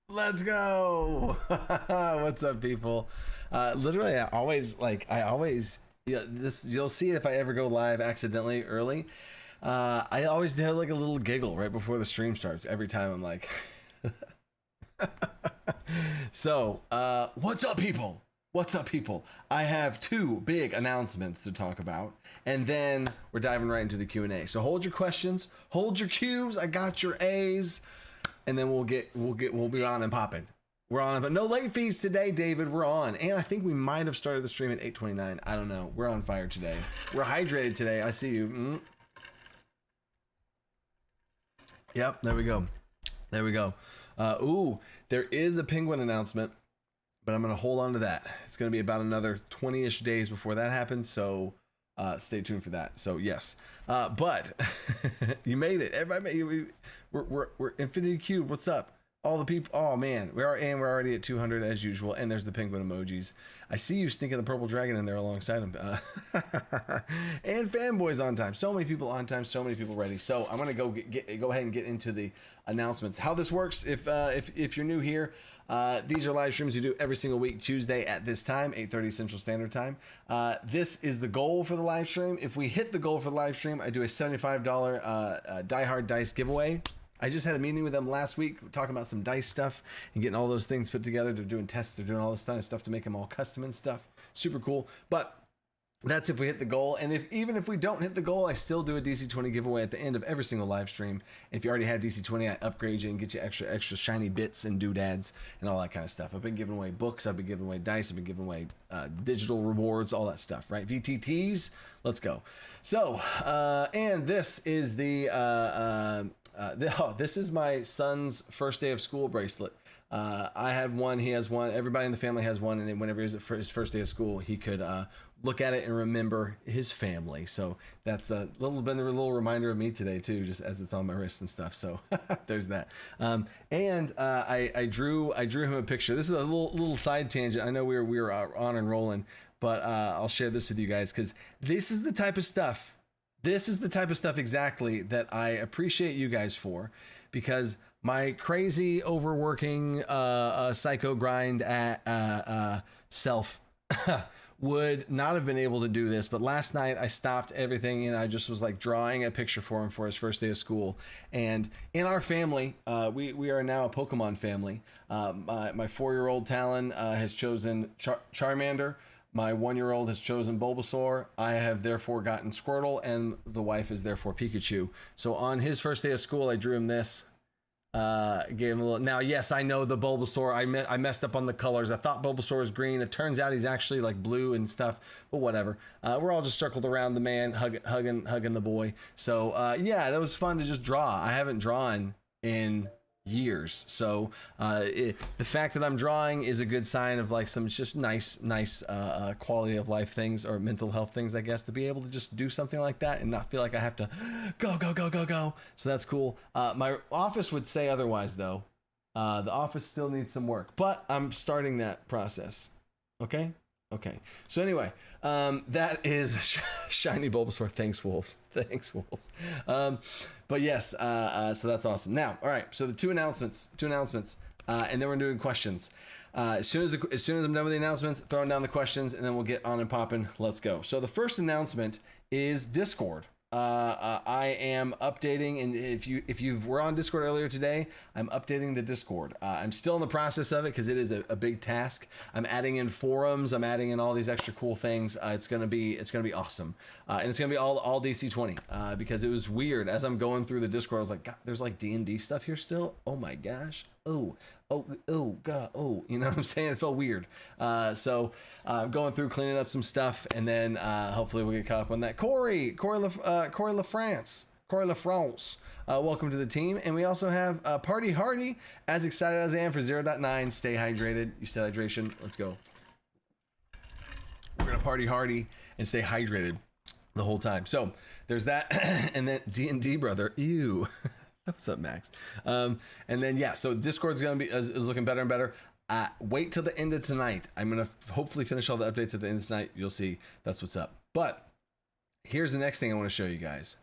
Let's go. What's up, people? Literally, I always, this, you'll see if I ever go live accidentally early. I always do like a little giggle right before the stream starts every time. I'm like, so, what's up, people? What's up, people? I have two big announcements to talk about, and then we're diving right into the Q&A. So hold your questions, hold your Q's. I got your A's. And then we'll be on and popping. We're on, but no late fees today, David. We're on, and I think we might have started the stream at 8:29. I don't know. We're on fire today. We're hydrated today. I see you. Yep, there we go. There we go. Ooh, there is a penguin announcement, but I'm gonna hold on to that. It's gonna be about another 20-ish days before that happens. So stay tuned for that. So yes, but you made it. Everybody made it. We're Infinity Cube. What's up? All the people. Oh man, we're already at 200 as usual. And there's the penguin emojis. I see you sneaking the purple dragon in there alongside him. And fanboys on time. So many people on time. So many people ready. So I'm gonna go ahead and get into the announcements. How this works? If you're new here, these are live streams we do every single week, Tuesday at this time, 8:30 Central Standard Time. This is the goal for the live stream. If we hit the goal for the live stream, I do a $75 Die Hard Dice giveaway. I just had a meeting with them last week talking about some dice stuff and getting all those things put together. They're doing tests. They're doing all this kind of stuff to make them all custom and stuff. Super cool. But that's if we hit the goal. And even if we don't hit the goal, I still do a DC20 giveaway at the end of every single live stream. And if you already have DC20, I upgrade you and get you extra shiny bits and doodads and all that kind of stuff. I've been giving away books. I've been giving away dice. I've been giving away digital rewards, all that stuff, right? VTTs. Let's go. So, and this is this is my son's first day of school bracelet. I have one, he has one, everybody in the family has one, and then whenever he's at his first day of school, he could look at it and remember his family. So that's a little reminder of me today too, just as it's on my wrist and stuff. So there's that. I drew him a picture. This is a little side tangent. I know we were on and rolling, but I'll share this with you guys because this is the type of stuff. This is the type of stuff exactly that I appreciate you guys for, because my crazy overworking psycho grind self would not have been able to do this. But last night I stopped everything and I just was like drawing a picture for him for his first day of school. And in our family, we are now a Pokemon family. My 4-year-old Talon has chosen Charmander. My 1-year-old has chosen Bulbasaur. I have therefore gotten Squirtle, and the wife is therefore Pikachu. So on his first day of school, I drew him this. Gave him a little. Now, yes, I know the Bulbasaur. I messed up on the colors. I thought Bulbasaur was green. It turns out he's actually like blue and stuff. But whatever. We're all just circled around the man, hugging the boy. So yeah, that was fun to just draw. I haven't drawn in years, so the fact that I'm drawing is a good sign of like some just nice quality of life things or mental health things, I guess, to be able to just do something like that and not feel like I have to go. So that's cool. My office would say otherwise though. The office still needs some work, but I'm starting that process. Okay. So anyway, that is shiny Bulbasaur. Thanks, Wolves. But yes, so that's awesome. Now, all right. So the two announcements, and then we're doing questions. As soon as I'm done with the announcements, throwing down the questions, and then we'll get on and popping. Let's go. So the first announcement is Discord. I am updating, and if you were on Discord earlier today, I'm updating the Discord. I'm still in the process of it because it is a big task. I'm adding in forums. I'm adding in all these extra cool things. It's gonna be awesome, and it's gonna be all DC20 because it was weird as I'm going through the Discord. I was like, God, there's like D&D stuff here still. Oh my gosh. Oh God. Oh, you know what I'm saying? It felt weird. So going through cleaning up some stuff, and then hopefully we'll get caught up on that. Corey LaFrance, welcome to the team. And we also have Party Hardy. As excited as I am for 0.9. Stay hydrated. You said hydration. Let's go. We're gonna party hardy and stay hydrated the whole time. So there's that. And then D&D brother. Ew. What's up, Max? And then yeah, so Discord's gonna be is looking better and better. Wait till the end of tonight. I'm gonna hopefully finish all the updates at the end of tonight. You'll see that's what's up. But here's the next thing I want to show you guys.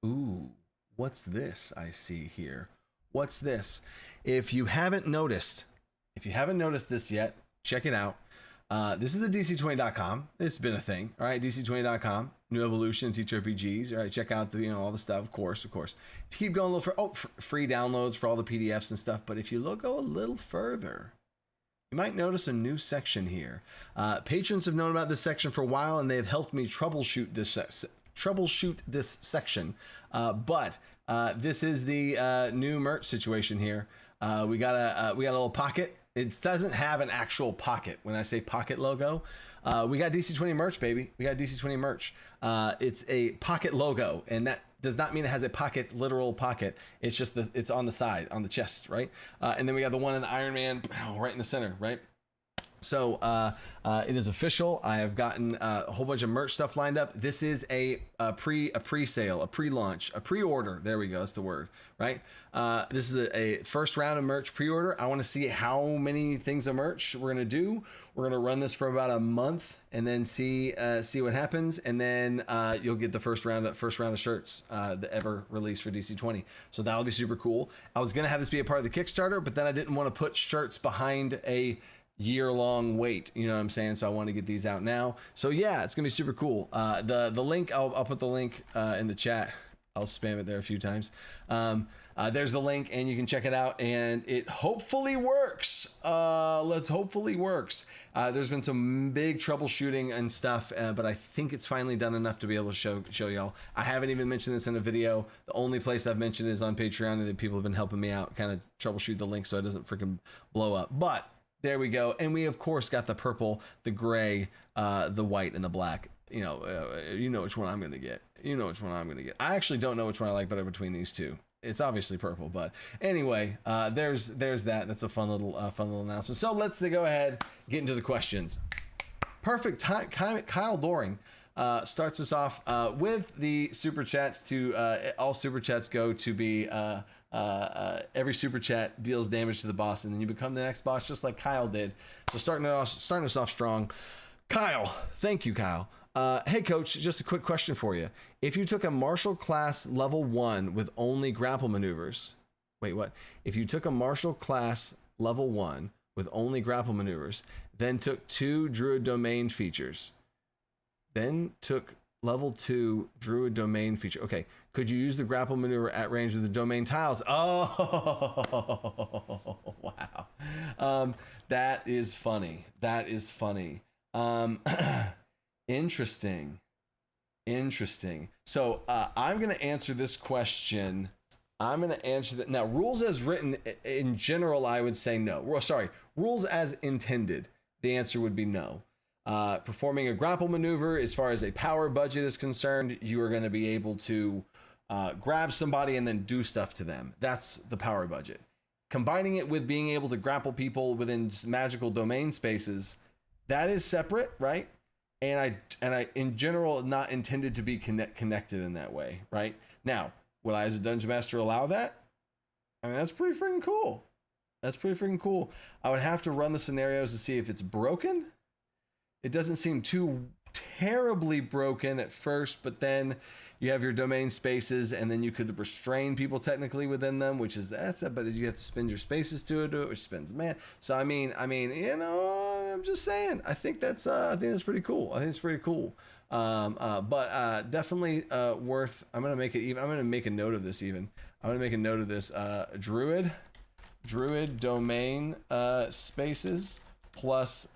Ooh, what's this I see here? What's this? If you haven't noticed this yet, check it out. This is the DC20.com. It's been a thing. All right, DC20.com, New Evolution, TTRPGs. All right, check out the all the stuff. Of course. If you keep going a little for free downloads for all the PDFs and stuff. But if you go a little further, you might notice a new section here. Patrons have known about this section for a while, and they have helped me troubleshoot this section. But this is the new merch situation here. We got a little pocket. It doesn't have an actual pocket. When I say pocket logo, we got DC20 merch, baby. We got DC20 merch. It's a pocket logo, and that does not mean it has a pocket, literal pocket. It's just it's on the side, on the chest, right? And then we got the one in the Iron Man, right in the center, right? So it is official. I have gotten a whole bunch of merch stuff lined up. This is a pre-sale, a pre-launch, a pre-order. There we go. That's the word, right? This is a first round of merch pre-order. I want to see how many things of merch we're gonna do. We're gonna run this for about a month and then see what happens. And then you'll get the first round of shirts that ever released for DC20. So that'll be super cool. I was gonna have this be a part of the Kickstarter, but then I didn't want to put shirts behind a year-long wait, you know what I'm saying? So I want to get these out now. So yeah, it's gonna be super cool. The link, I'll put the link in the chat. I'll spam it there a few times. There's the link, and you can check it out, and it hopefully works. Hopefully works. There's been some big troubleshooting and stuff, but I think it's finally done enough to be able to show y'all. I haven't even mentioned this in a video. The only place I've mentioned is on Patreon, and the people have been helping me out kind of troubleshoot the link so it doesn't freaking blow up. But there we go. And we, of course, got the purple, the gray, the white, and the black. You know which one I'm going to get. I actually don't know which one I like better between these two. It's obviously purple, but anyway, there's that. That's a fun little announcement. So let's go ahead, get into the questions. Perfect time. Kyle Doring starts us off with the super chats. All super chats go to be every super chat deals damage to the boss, and then you become the next boss, just like Kyle did. So starting us off strong. Kyle, thank you, Kyle. Hey coach, just a quick question for you. If you took a martial class level 1 with only grapple maneuvers, if you took a martial class level 1 with only grapple maneuvers, then took 2 druid domain features, then took level 2 druid domain feature. Okay, could you use the grapple maneuver at range with the domain tiles? Oh, wow. That is funny. Interesting. So I'm going to answer this question. I'm going to answer that. Now, rules as written, in general, I would say no. Sorry, rules as intended. The answer would be no. Performing a grapple maneuver, as far as a power budget is concerned, you are going to be able to grab somebody and then do stuff to them. That's the power budget. Combining it with being able to grapple people within magical domain spaces, that is separate, right? And I in general not intended to be connected in that way, right? Now, would I as a dungeon master allow that? I mean, that's pretty freaking cool. I would have to run the scenarios to see if it's broken. It doesn't seem too terribly broken at first, but then you have your domain spaces, and then you could restrain people technically within them, but you have to spend your spaces to do it, which spends man. So I mean, I'm just saying. I think that's pretty cool. But definitely worth. I'm gonna make it even. I'm gonna make a note of this. Druid domain spaces plus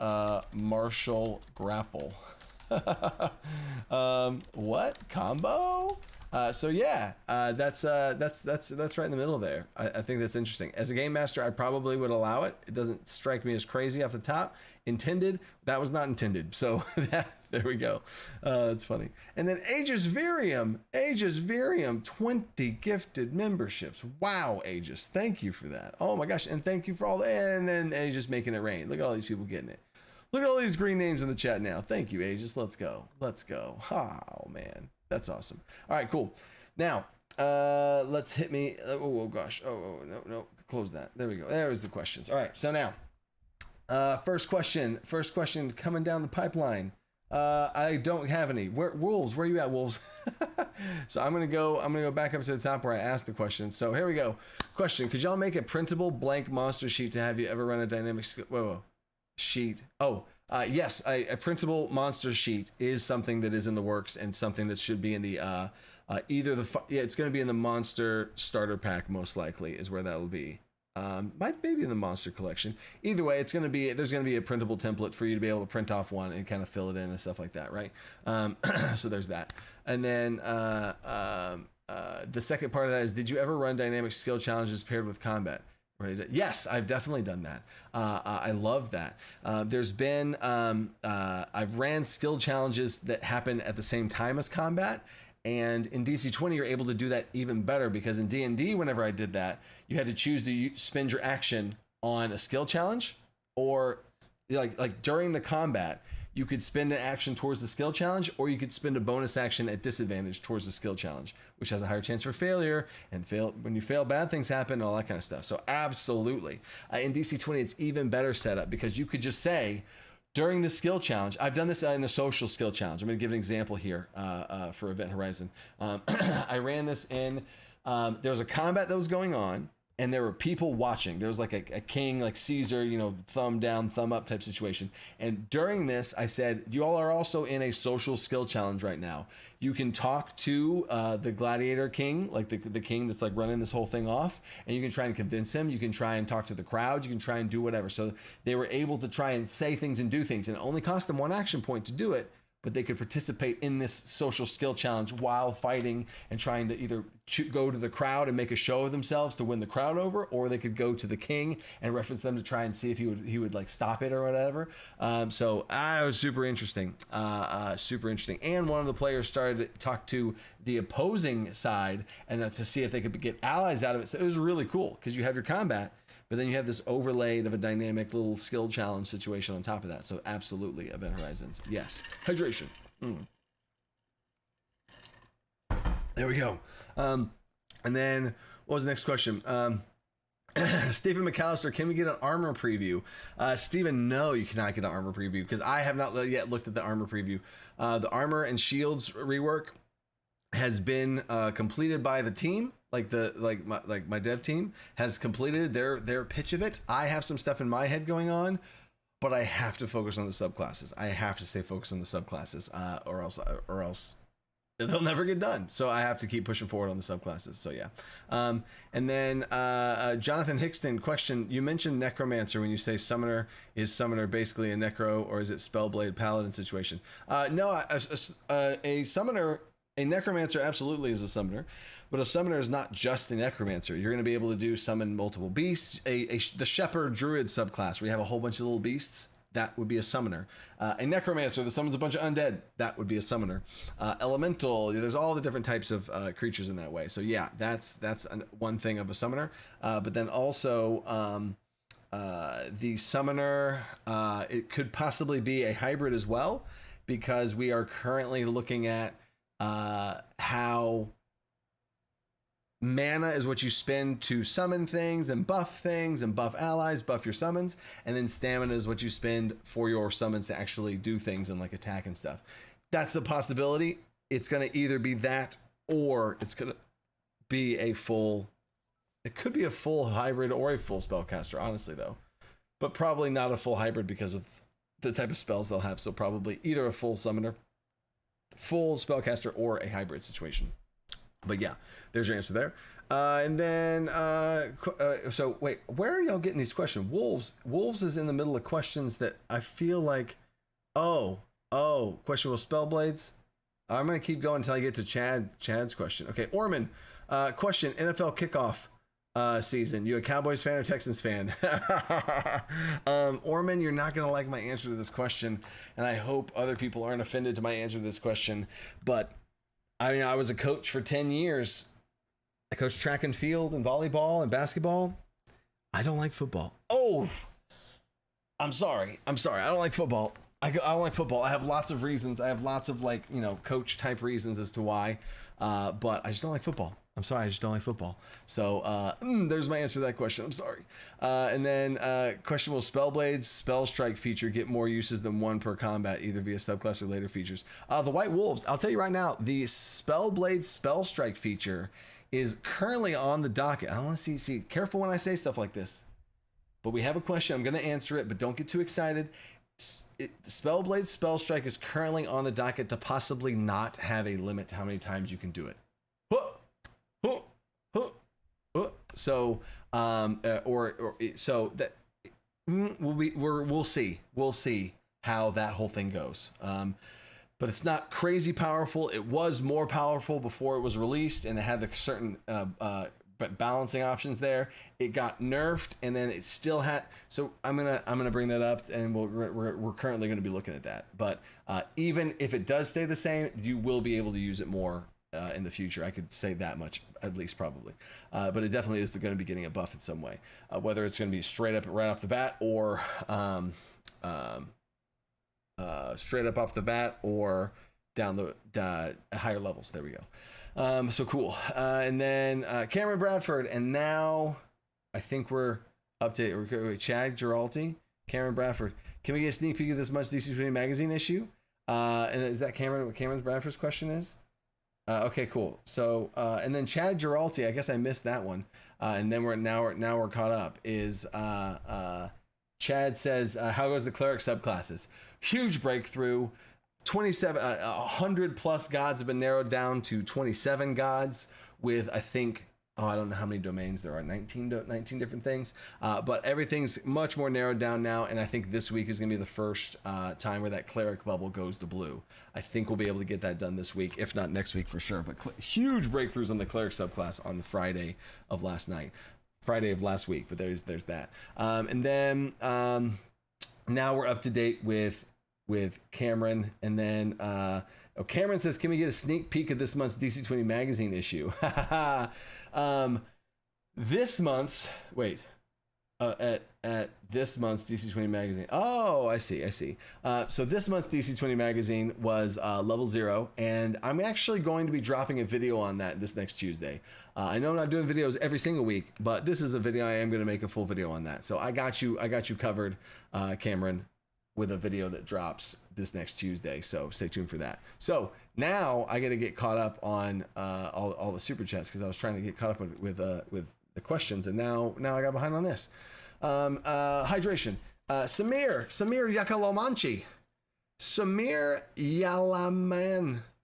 martial grapple. What combo? So yeah, that's right in the middle there. I think that's interesting. As a game master, I probably would allow it. It doesn't strike me as crazy off the top. Intended, that was not intended. So there we go. It's funny. And then Aegis Virium, 20 gifted memberships. Wow, Aegis, thank you for that. Oh my gosh, and thank you for all. And then Aegis making it rain. Look at all these people getting it. Look at all these green names in the chat now. Thank you, Aegis. Let's go. Oh, man. That's awesome. All right, cool. Now, let's hit me. Oh gosh. Oh, no. Close that. There we go. There's the questions. All right, so now, first question coming down the pipeline. I don't have any. Wolves? Where are you at, Wolves? So I'm gonna go back up to the top where I asked the question. So here we go. Question: could y'all make a printable blank monster sheet to have you ever run a dynamic sheet? Oh, yes. A printable monster sheet is something that is in the works and something that should be in the it's going to be in the monster starter pack, most likely is where that will be. Maybe in the monster collection. Either way, there's going to be a printable template for you to be able to print off one and kind of fill it in and stuff like that, right? So there's that. And then the second part of that is, did you ever run dynamic skill challenges paired with combat? Right. Yes, I've definitely done that. I love that. There's been I've ran skill challenges that happen at the same time as combat. And in DC20, you're able to do that even better, because in D&D, whenever I did that, you had to choose to spend your action on a skill challenge, or like during the combat, you could spend an action towards the skill challenge, or you could spend a bonus action at disadvantage towards the skill challenge, which has a higher chance for failure. And when you fail, bad things happen, all that kind of stuff. So absolutely. In DC20, it's even better set up, because you could just say, during the skill challenge, I've done this in a social skill challenge. I'm going to give an example here for Event Horizon. I ran this in, there was a combat that was going on, and there were people watching. There was like a king, like Caesar, thumb down, thumb up type situation. And during this, I said, you all are also in a social skill challenge right now. You can talk to the gladiator king, like the king that's like running this whole thing off, and you can try and convince him. You can try and talk to the crowd. You can try and do whatever. So they were able to try and say things and do things, and it only cost them one action point to do it, but they could participate in this social skill challenge while fighting and trying to either go to the crowd and make a show of themselves to win the crowd over, or they could go to the king and reference them to try and see if he would like stop it or whatever. So it was super interesting, And one of the players started to talk to the opposing side and to see if they could get allies out of it. So it was really cool, because you have your combat, but then you have this overlaid of a dynamic little skill challenge situation on top of that. So absolutely, Event Horizons. Yes. Hydration. There we go. And then what was the next question? Stephen McAllister, can we get an armor preview? Stephen, no, you cannot get an armor preview, because I have not yet looked at the armor preview. The armor and shields rework has been completed by the team. My dev team has completed their pitch of it. I have some stuff in my head going on, but I have to focus on the subclasses. I have to stay focused on the subclasses, or else they'll never get done. So I have to keep pushing forward on the subclasses. So yeah. And then Jonathan Hickston, question: you mentioned necromancer when you say summoner. Is summoner basically a necro, or is it spellblade paladin situation? No, a summoner, a necromancer absolutely is a summoner. But a summoner is not just a necromancer. You're going to be able to summon multiple beasts. The shepherd druid subclass, where you have a whole bunch of little beasts, that would be a summoner. A necromancer that summons a bunch of undead, that would be a summoner. Elemental, there's all the different types of creatures in that way. So yeah, that's one thing of a summoner. But then also the summoner, it could possibly be a hybrid as well, because we are currently looking at how mana is what you spend to summon things and buff allies, buff your summons, and then stamina is what you spend for your summons to actually do things and like attack and stuff. That's the possibility. It's going to either be that, or it's going to be it could be a full hybrid or a full spellcaster, honestly though, but probably not a full hybrid because of the type of spells they'll have. So probably either a full summoner, full spellcaster, or a hybrid situation. But yeah, there's your answer there. And then, so wait, where are y'all getting these questions? Wolves is in the middle of questions that I feel like, question will spellblades. I'm going to keep going until I get to Chad's question. Okay, Orman, question, NFL kickoff season. You a Cowboys fan or Texans fan? Orman, you're not going to like my answer to this question, and I hope other people aren't offended to my answer to this question, but I mean, I was a coach for 10 years. I coached track and field and volleyball and basketball. I don't like football. Oh, I'm sorry. I don't like football. I don't like football. I have lots of reasons. I have lots of coach type reasons as to why. But I just don't like football. I'm sorry, I just don't like football. So there's my answer to that question. I'm sorry. And then question: will Spellblade's Spell Strike feature get more uses than one per combat, either via subclass or later features? The White Wolves. I'll tell you right now, the Spellblade Spell Strike feature is currently on the docket. I don't want to see. Careful when I say stuff like this. But we have a question. I'm going to answer it, but don't get too excited. Spellblade Spell Strike is currently on the docket to possibly not have a limit to how many times you can do it. So, so that we'll see how that whole thing goes. But it's not crazy powerful. It was more powerful before it was released, and it had the certain balancing options there. It got nerfed, and then it still had. So I'm gonna bring that up, and we're currently going to be looking at that. But even if it does stay the same, you will be able to use it more in the future. I could say that much, at least probably. But it definitely is going to be getting a buff in some way, whether it's going to be straight up right off the bat, or straight up off the bat, or down the higher levels. There we go. So cool. And then Cameron Bradford, and now I think we're updated. Chad Giralty, Cameron Bradford. Can we get a sneak peek of this month's DC20 magazine issue? And is that what Cameron Bradford's question is? Okay, cool. So and then Chad Giralty, I guess I missed that one. And then we're caught up. Is Chad says, how goes the cleric subclasses? Huge breakthrough. 100 plus gods have been narrowed down to 27 gods with, I think, I don't know how many domains there are, 19 different things. But everything's much more narrowed down now. And I think this week is going to be the first time where that cleric bubble goes to blue. I think we'll be able to get that done this week, if not next week for sure. But huge breakthroughs on the cleric subclass on the Friday of last week. But there's that. And then now we're up to date with Cameron. And then Cameron says, can we get a sneak peek of this month's DC20 magazine issue? This month's at this month's DC20 magazine. Oh, I see. So this month's DC20 magazine was level 0, and I'm actually going to be dropping a video on that this next Tuesday. I know I'm not doing videos every single week, but this is a video I am going to make a full video on that. So I got you covered, Cameron, with a video that drops this next Tuesday. So stay tuned for that. So now I got to get caught up on all the super chats, because I was trying to get caught up with the questions, and now I got behind on this. Hydration. Samir Yakalomanchi. Samir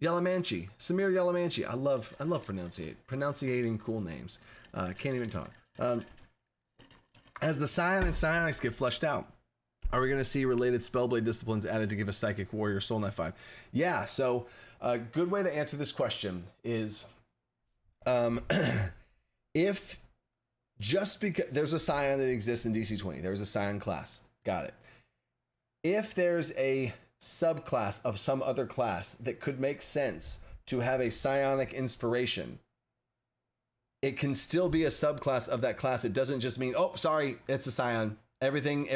Yalamanchi. I love pronunciating cool names. Can't even talk. As the Scion and Psionics get flushed out, are we going to see related Spellblade disciplines added to give a Psychic Warrior Soul Knight 5? Yeah, so a good way to answer this question is if just because there's a Scion that exists in DC20, there's a Scion class, got it. If there's a subclass of some other class that could make sense to have a psionic inspiration, it can still be a subclass of that class. It doesn't just mean, oh, sorry, it's a Scion. Anything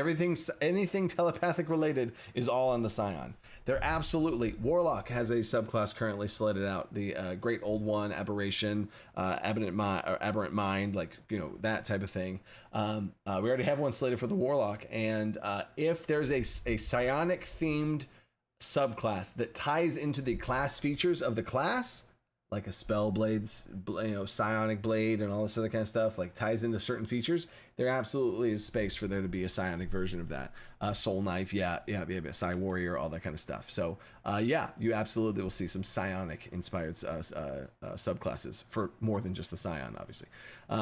telepathic related is all on the Scion. They're absolutely. Warlock has a subclass currently slated out. The Great Old One, Aberration, Aberrant Mind, that type of thing. We already have one slated for the Warlock, and if there's a psionic themed subclass that ties into the class features of the class, like a Spellblade, Psionic Blade, and all this other kind of stuff, like ties into certain features, there absolutely is space for there to be a psionic version of that. Soul Knife, yeah, Psi Warrior, all that kind of stuff. So, you absolutely will see some psionic inspired subclasses for more than just the Scion, obviously.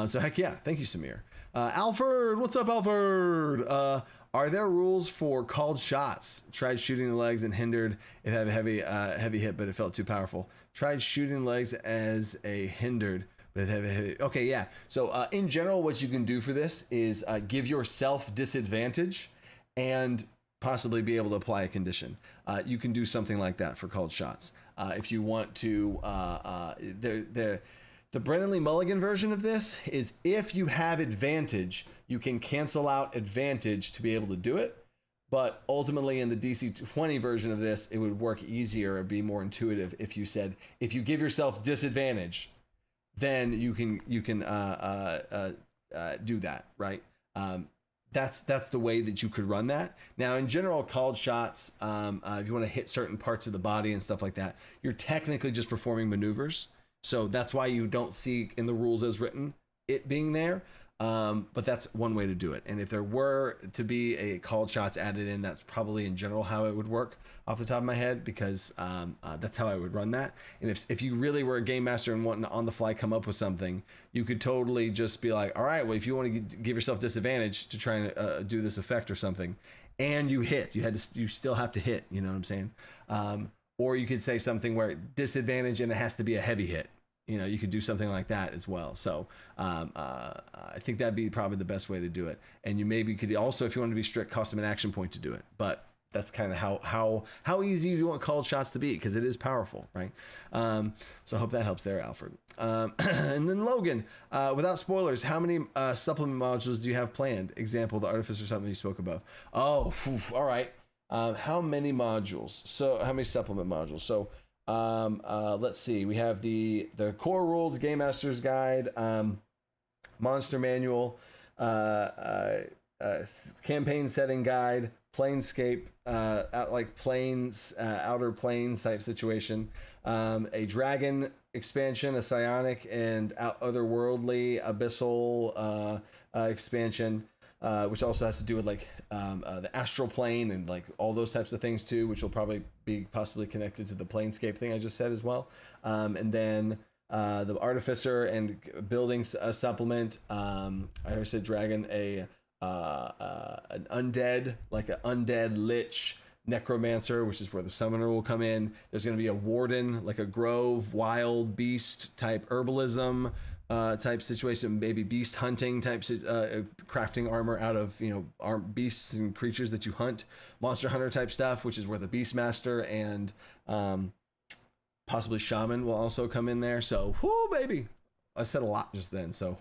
So heck yeah, thank you, Samir. Alfred, what's up, Alfred? Are there rules for called shots? Tried shooting the legs and hindered. It had a heavy hit, but it felt too powerful. Tried shooting legs as a hindered, but it had a heavy. Okay, yeah. So in general, what you can do for this is give yourself disadvantage and possibly be able to apply a condition. You can do something like that for called shots. If you want to, the Brennan Lee Mulligan version of this is if you have advantage, you can cancel out advantage to be able to do it. But ultimately in the DC20 version of this, it would work easier or be more intuitive if you said, if you give yourself disadvantage, then you can do that, right? That's the way that you could run that. Now, in general, called shots, if you want to hit certain parts of the body and stuff like that, you're technically just performing maneuvers. So that's why you don't see in the rules as written it being there. But that's one way to do it. And if there were to be a called shots added in, that's probably in general how it would work off the top of my head, because that's how I would run that. And if you really were a game master and wanting to on the fly come up with something, you could totally just be like, all right, well, if you want to give yourself disadvantage to try and do this effect or something, and you hit, you still have to hit, you know what I'm saying? Or you could say something where disadvantage and it has to be a heavy hit. You know, you could do something like that as well. So I think that'd be probably the best way to do it. And you maybe could also, if you want to be strict, cost them an action point to do it. But that's kind of how easy you want called shots to be, because it is powerful, right? So I hope that helps there, Alfred. And then Logan, without spoilers, how many supplement modules do you have planned? Example, the Artificer something you spoke above. Oh, all right. How many modules? So how many supplement modules? So let's see. We have the core rules, Game Master's Guide, monster manual, campaign setting guide, planescape, outer planes type situation, a dragon expansion, a psionic and otherworldly abyssal expansion, which also has to do with like the astral plane and like all those types of things too, which will probably be possibly connected to the planescape thing I just said as well. And then the artificer and building a supplement. I already said dragon, an undead, like an undead lich necromancer, which is where the summoner will come in. There's going to be a warden, like a grove wild beast type herbalism type situation, maybe beast hunting type, crafting armor out of, beasts and creatures that you hunt, monster hunter type stuff, which is where the beastmaster and possibly shaman will also come in there. So whoo, baby, I said a lot just then, so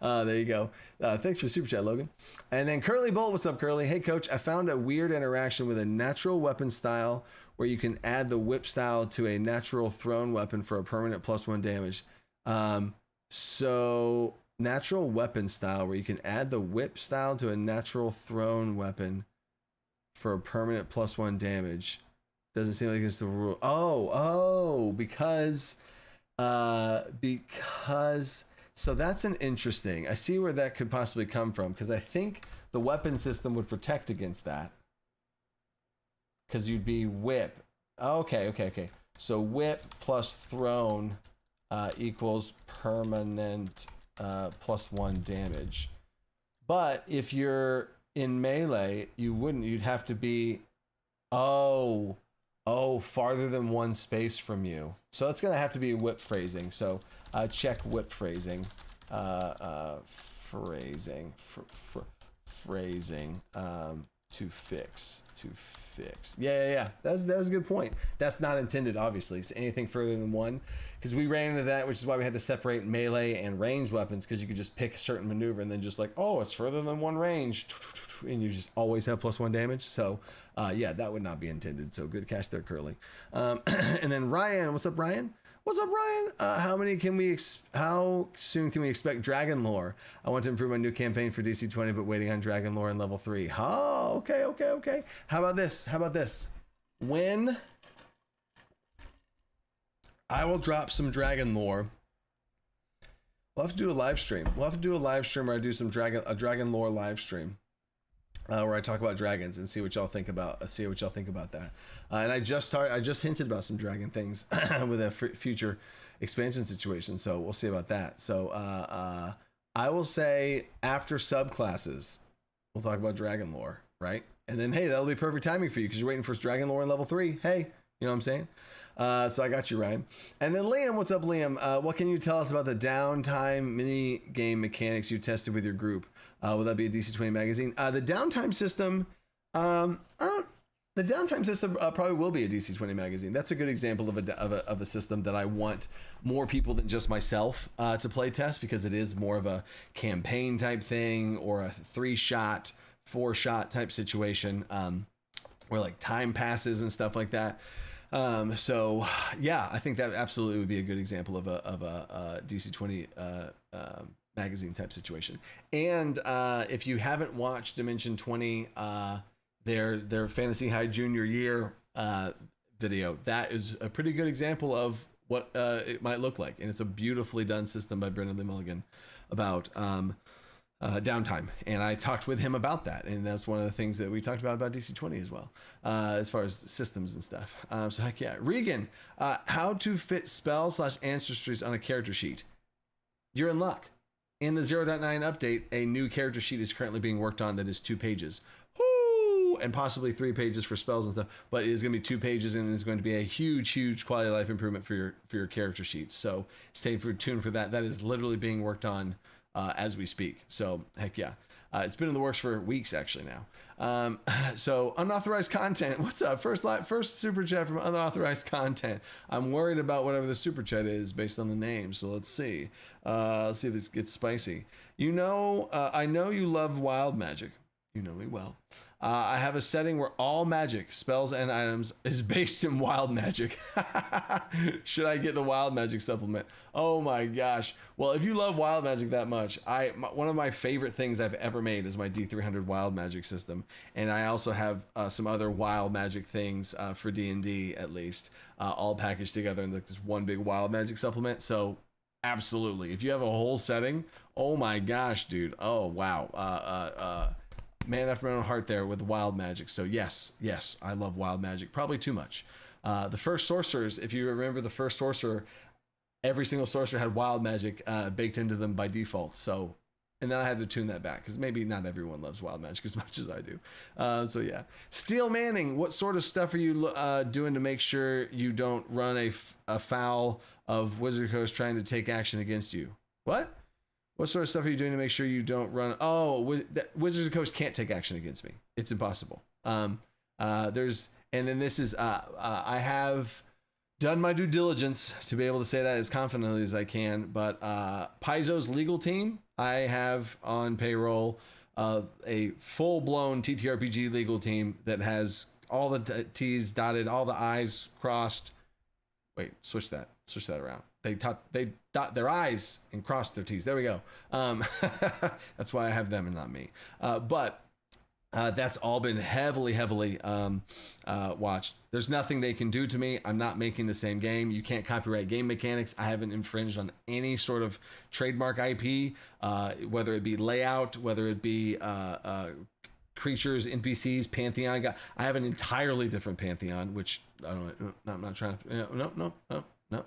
there you go. Thanks for the super chat, Logan. And then Curly Bolt, what's up, Curly? Hey, coach, I found a weird interaction with a natural weapon style where you can add the whip style to a natural thrown weapon for a permanent +1 damage. So natural weapon style where you can add the whip style to a natural thrown weapon for a permanent +1 damage. Doesn't seem like it's the rule. Because so that's an interesting, I see where that could possibly come from, because I think the weapon system would protect against that, because you'd be whip. Okay. So whip plus thrown equals permanent +1 damage. But if you're in melee, you'd have to be farther than one space from you. So it's gonna have to be whip phrasing. So check whip phrasing. Phrasing to fix. Yeah. That's a good point. That's not intended, obviously. So anything further than one, because we ran into that, which is why we had to separate melee and ranged weapons, because you could just pick a certain maneuver and then just like, it's further than one range, and you just always have +1 damage. So that would not be intended. So good catch there, Curly. And then Ryan, what's up, Ryan? How soon can we expect Dragon Lore? I want to improve my new campaign for DC20, but waiting on Dragon Lore in level 3. Oh, okay. How about this? When I will drop some Dragon Lore, we'll have to do a live stream. Where I do some Dragon Lore live stream. Where I talk about dragons and see what y'all think about that. And I just hinted about some dragon things with a future expansion situation. So we'll see about that. So I will say after subclasses, we'll talk about dragon lore, right? And then, hey, that'll be perfect timing for you because you're waiting for dragon lore in level 3. Hey, you know what I'm saying? So I got you, Ryan. And then Liam, what's up, Liam? What can you tell us about the downtime mini game mechanics you tested with your group? Will that be a DC20 magazine? The downtime system, probably will be a DC20 magazine. That's a good example of a system that I want more people than just myself to play test, because it is more of a campaign type thing or a 3-shot, 4-shot type situation where like time passes and stuff like that. So yeah, I think that absolutely would be a good example of a DC20 magazine type situation. And if you haven't watched Dimension 20, their Fantasy High Junior Year video, that is a pretty good example of what it might look like, and it's a beautifully done system by Brendan Lee Mulligan about downtime, and I talked with him about that, and that's one of the things that we talked about DC20 as well, as far as systems and stuff. So heck yeah. Regan, how to fit spell/ancestries on a character sheet. You're in luck. In the 0.9 update, a new character sheet is currently being worked on that is 2 pages. Woo! And possibly 3 pages for spells and stuff, but it is going to be 2 pages, and it's going to be a huge quality of life improvement for your character sheets. So stay tuned for that. That is literally being worked on as we speak. So heck yeah. It's been in the works for weeks actually now. So unauthorized content. What's up? First super chat from unauthorized content. I'm worried about whatever the super chat is based on the name. So let's see. Let's see if this gets spicy. I know you love wild magic. You know me well. I have a setting where all magic, spells, and items is based in wild magic. Should I get the wild magic supplement? Oh my gosh. Well, if you love wild magic that much, one of my favorite things I've ever made is my D300 wild magic system. And I also have some other wild magic things for D&D at least, all packaged together in like this one big wild magic supplement. So absolutely. If you have a whole setting, oh my gosh, dude. Oh, wow. Man after my own heart there with wild magic. So yes, I love wild magic. Probably too much. The first sorcerers, if you remember the first sorcerer, every single sorcerer had wild magic baked into them by default. So, and then I had to tune that back because maybe not everyone loves wild magic as much as I do. So yeah. Steel Manning, what sort of stuff are you doing to make sure you don't run a foul of Wizard Coast trying to take action against you? What? What sort of stuff are you doing to make sure you don't run? Oh, Wizards of the Coast can't take action against me. It's impossible. And then this is, I have done my due diligence to be able to say that as confidently as I can, but Paizo's legal team, I have on payroll a full-blown TTRPG legal team that has all the T's dotted, all the I's crossed. Wait, switch that around. They dot their I's and cross their T's. There we go. That's why I have them and not me. But that's all been heavily watched. There's nothing they can do to me. I'm not making the same game. You can't copyright game mechanics. I haven't infringed on any sort of trademark IP, whether it be layout, whether it be creatures, NPCs, Pantheon. I have an entirely different Pantheon, which I don't. I'm not trying to. No.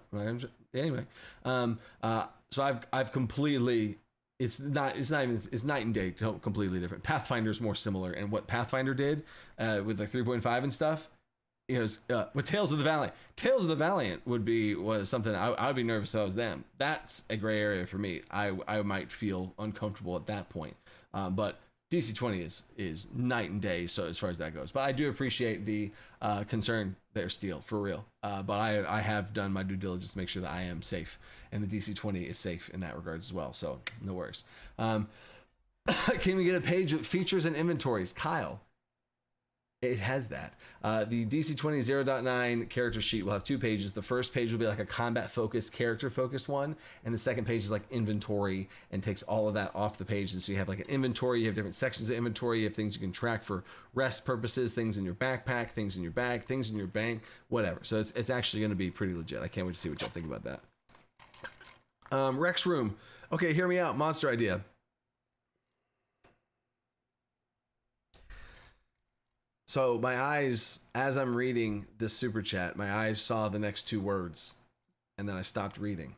Anyway, so I've completely. It's night and day. Completely different. Pathfinder's more similar, and what Pathfinder did with like 3.5 and stuff, with Tales of the Valiant. Tales of the Valiant was something I would be nervous if I was them. That's a gray area for me. I might feel uncomfortable at that point, but DC20 is night and day, so as far as that goes. But I do appreciate the concern there, Steel, for real. But I have done my due diligence to make sure that I am safe, and the DC20 is safe in that regard as well. So no worries. Can we get a page with features and inventories? Kyle, it has that. The DC20 0.9 character sheet will have 2 pages. The first page will be like a combat focused, character focused one, and the second page is like inventory and takes all of that off the page. And so you have like an inventory, you have different sections of inventory, you have things you can track for rest purposes, things in your backpack, things in your bag, things in your bank, whatever. So it's actually going to be pretty legit. I can't wait to see what y'all think about that. Rex Room. Okay, hear me out. Monster idea. So my eyes, as I'm reading this super chat, my eyes saw the next 2 words, and then I stopped reading.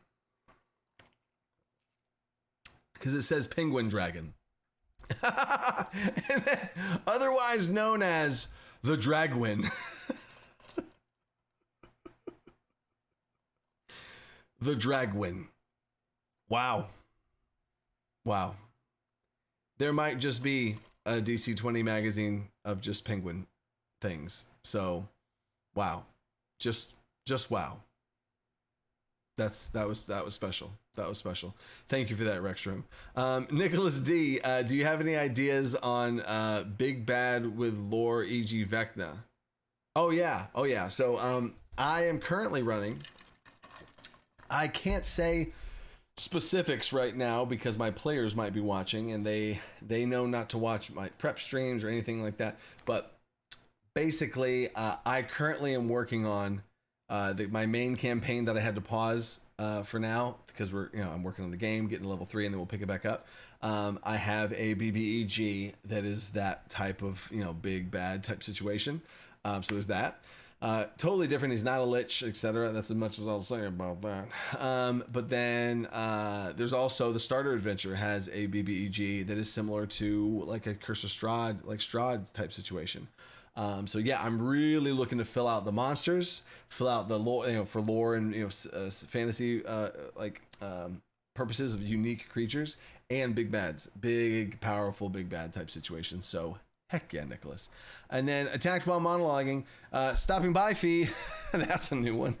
Because it says penguin dragon. And then, otherwise known as the Dragwin. The Dragwin. Wow. There might just be a DC20 magazine of just penguin things. So, wow. Just wow. That was special. That was special. Thank you for that, Rex Room. Nicholas D, do you have any ideas on Big Bad with lore, e.g. Vecna? Oh yeah. Oh yeah. So I am currently running. I can't say specifics right now because my players might be watching and they know not to watch my prep streams or anything like that. But basically, I currently am working on my main campaign that I had to pause for now because I'm working on the game, getting to level 3, and then we'll pick it back up. I have a BBEG that is that type of big bad type situation. So there's that. Totally different. He's not a lich, etc. That's as much as I'll say about that. But then there's also the starter adventure has a BBEG that is similar to like a Curse of Strahd, like Strahd type situation. So yeah, I'm really looking to fill out the monsters, fill out the lore, for lore and fantasy purposes of unique creatures and big bads, big powerful big bad type situations. So heck yeah, Nicholas. And then attacked while monologuing, stopping by fee. That's a new one.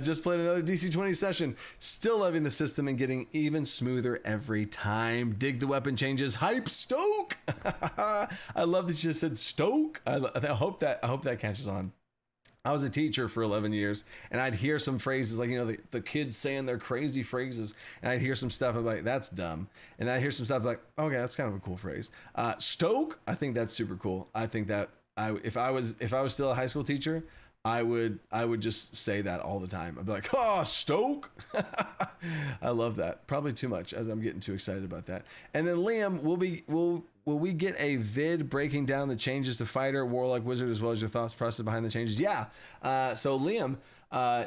Just played another DC20 session. Still loving the system and getting even smoother every time. Dig the weapon changes. Hype Stoke. I love that you just said Stoke. I hope that catches on. I was a teacher for 11 years and I'd hear some phrases like, the kids saying their crazy phrases, and I'd hear some stuff I'm like, that's dumb. And I'd hear some stuff like, okay, that's kind of a cool phrase. Stoke, I think that's super cool. I think that if I was still a high school teacher, I would just say that all the time. I'd be like, oh, Stoke. I love that. Probably too much as I'm getting too excited about that. And then Liam, will we get a vid breaking down the changes to fighter, warlock, wizard, as well as your thoughts process behind the changes? Yeah. So Liam,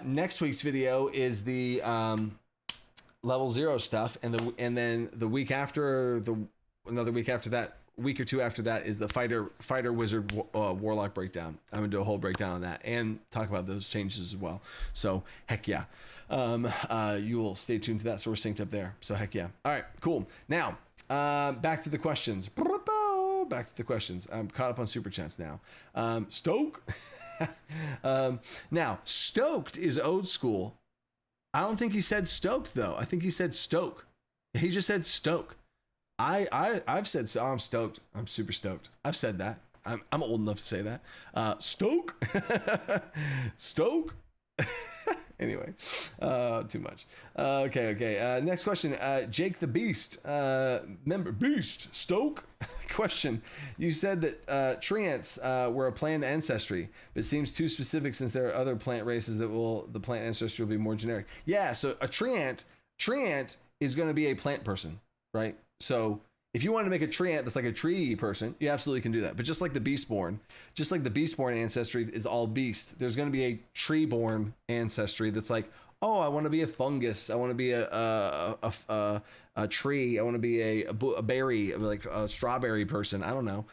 next week's video is the level 0 stuff, and then the week after another week after that, week or two after that is the fighter wizard warlock breakdown. I'm gonna do a whole breakdown on that and talk about those changes as well. So heck yeah, you will stay tuned to that. So we're synced up there. So heck yeah. All right, cool. Now back to the questions. Back to the questions. I'm caught up on super chats now. Stoke. Now stoked is old school. I don't think he said stoked though. I think he said stoke. He just said stoke. I've said so. I'm stoked. I'm super stoked. I've said that. I'm old enough to say that. Stoke. Stoke. Anyway, too much. Okay. Next question. Jake the Beast. Member Beast. Stoke. Question. You said that treants were a plant ancestry, but it seems too specific since there are other plant races that the plant ancestry will be more generic. Yeah. So a treant is going to be a plant person, right? So if you want to make a treant that's like a tree person, you absolutely can do that. But just like the Beastborn ancestry is all beast, there's going to be a tree-born ancestry that's like, oh, I want to be a fungus, I want to be a tree, I want to be a berry, like a strawberry person, I don't know.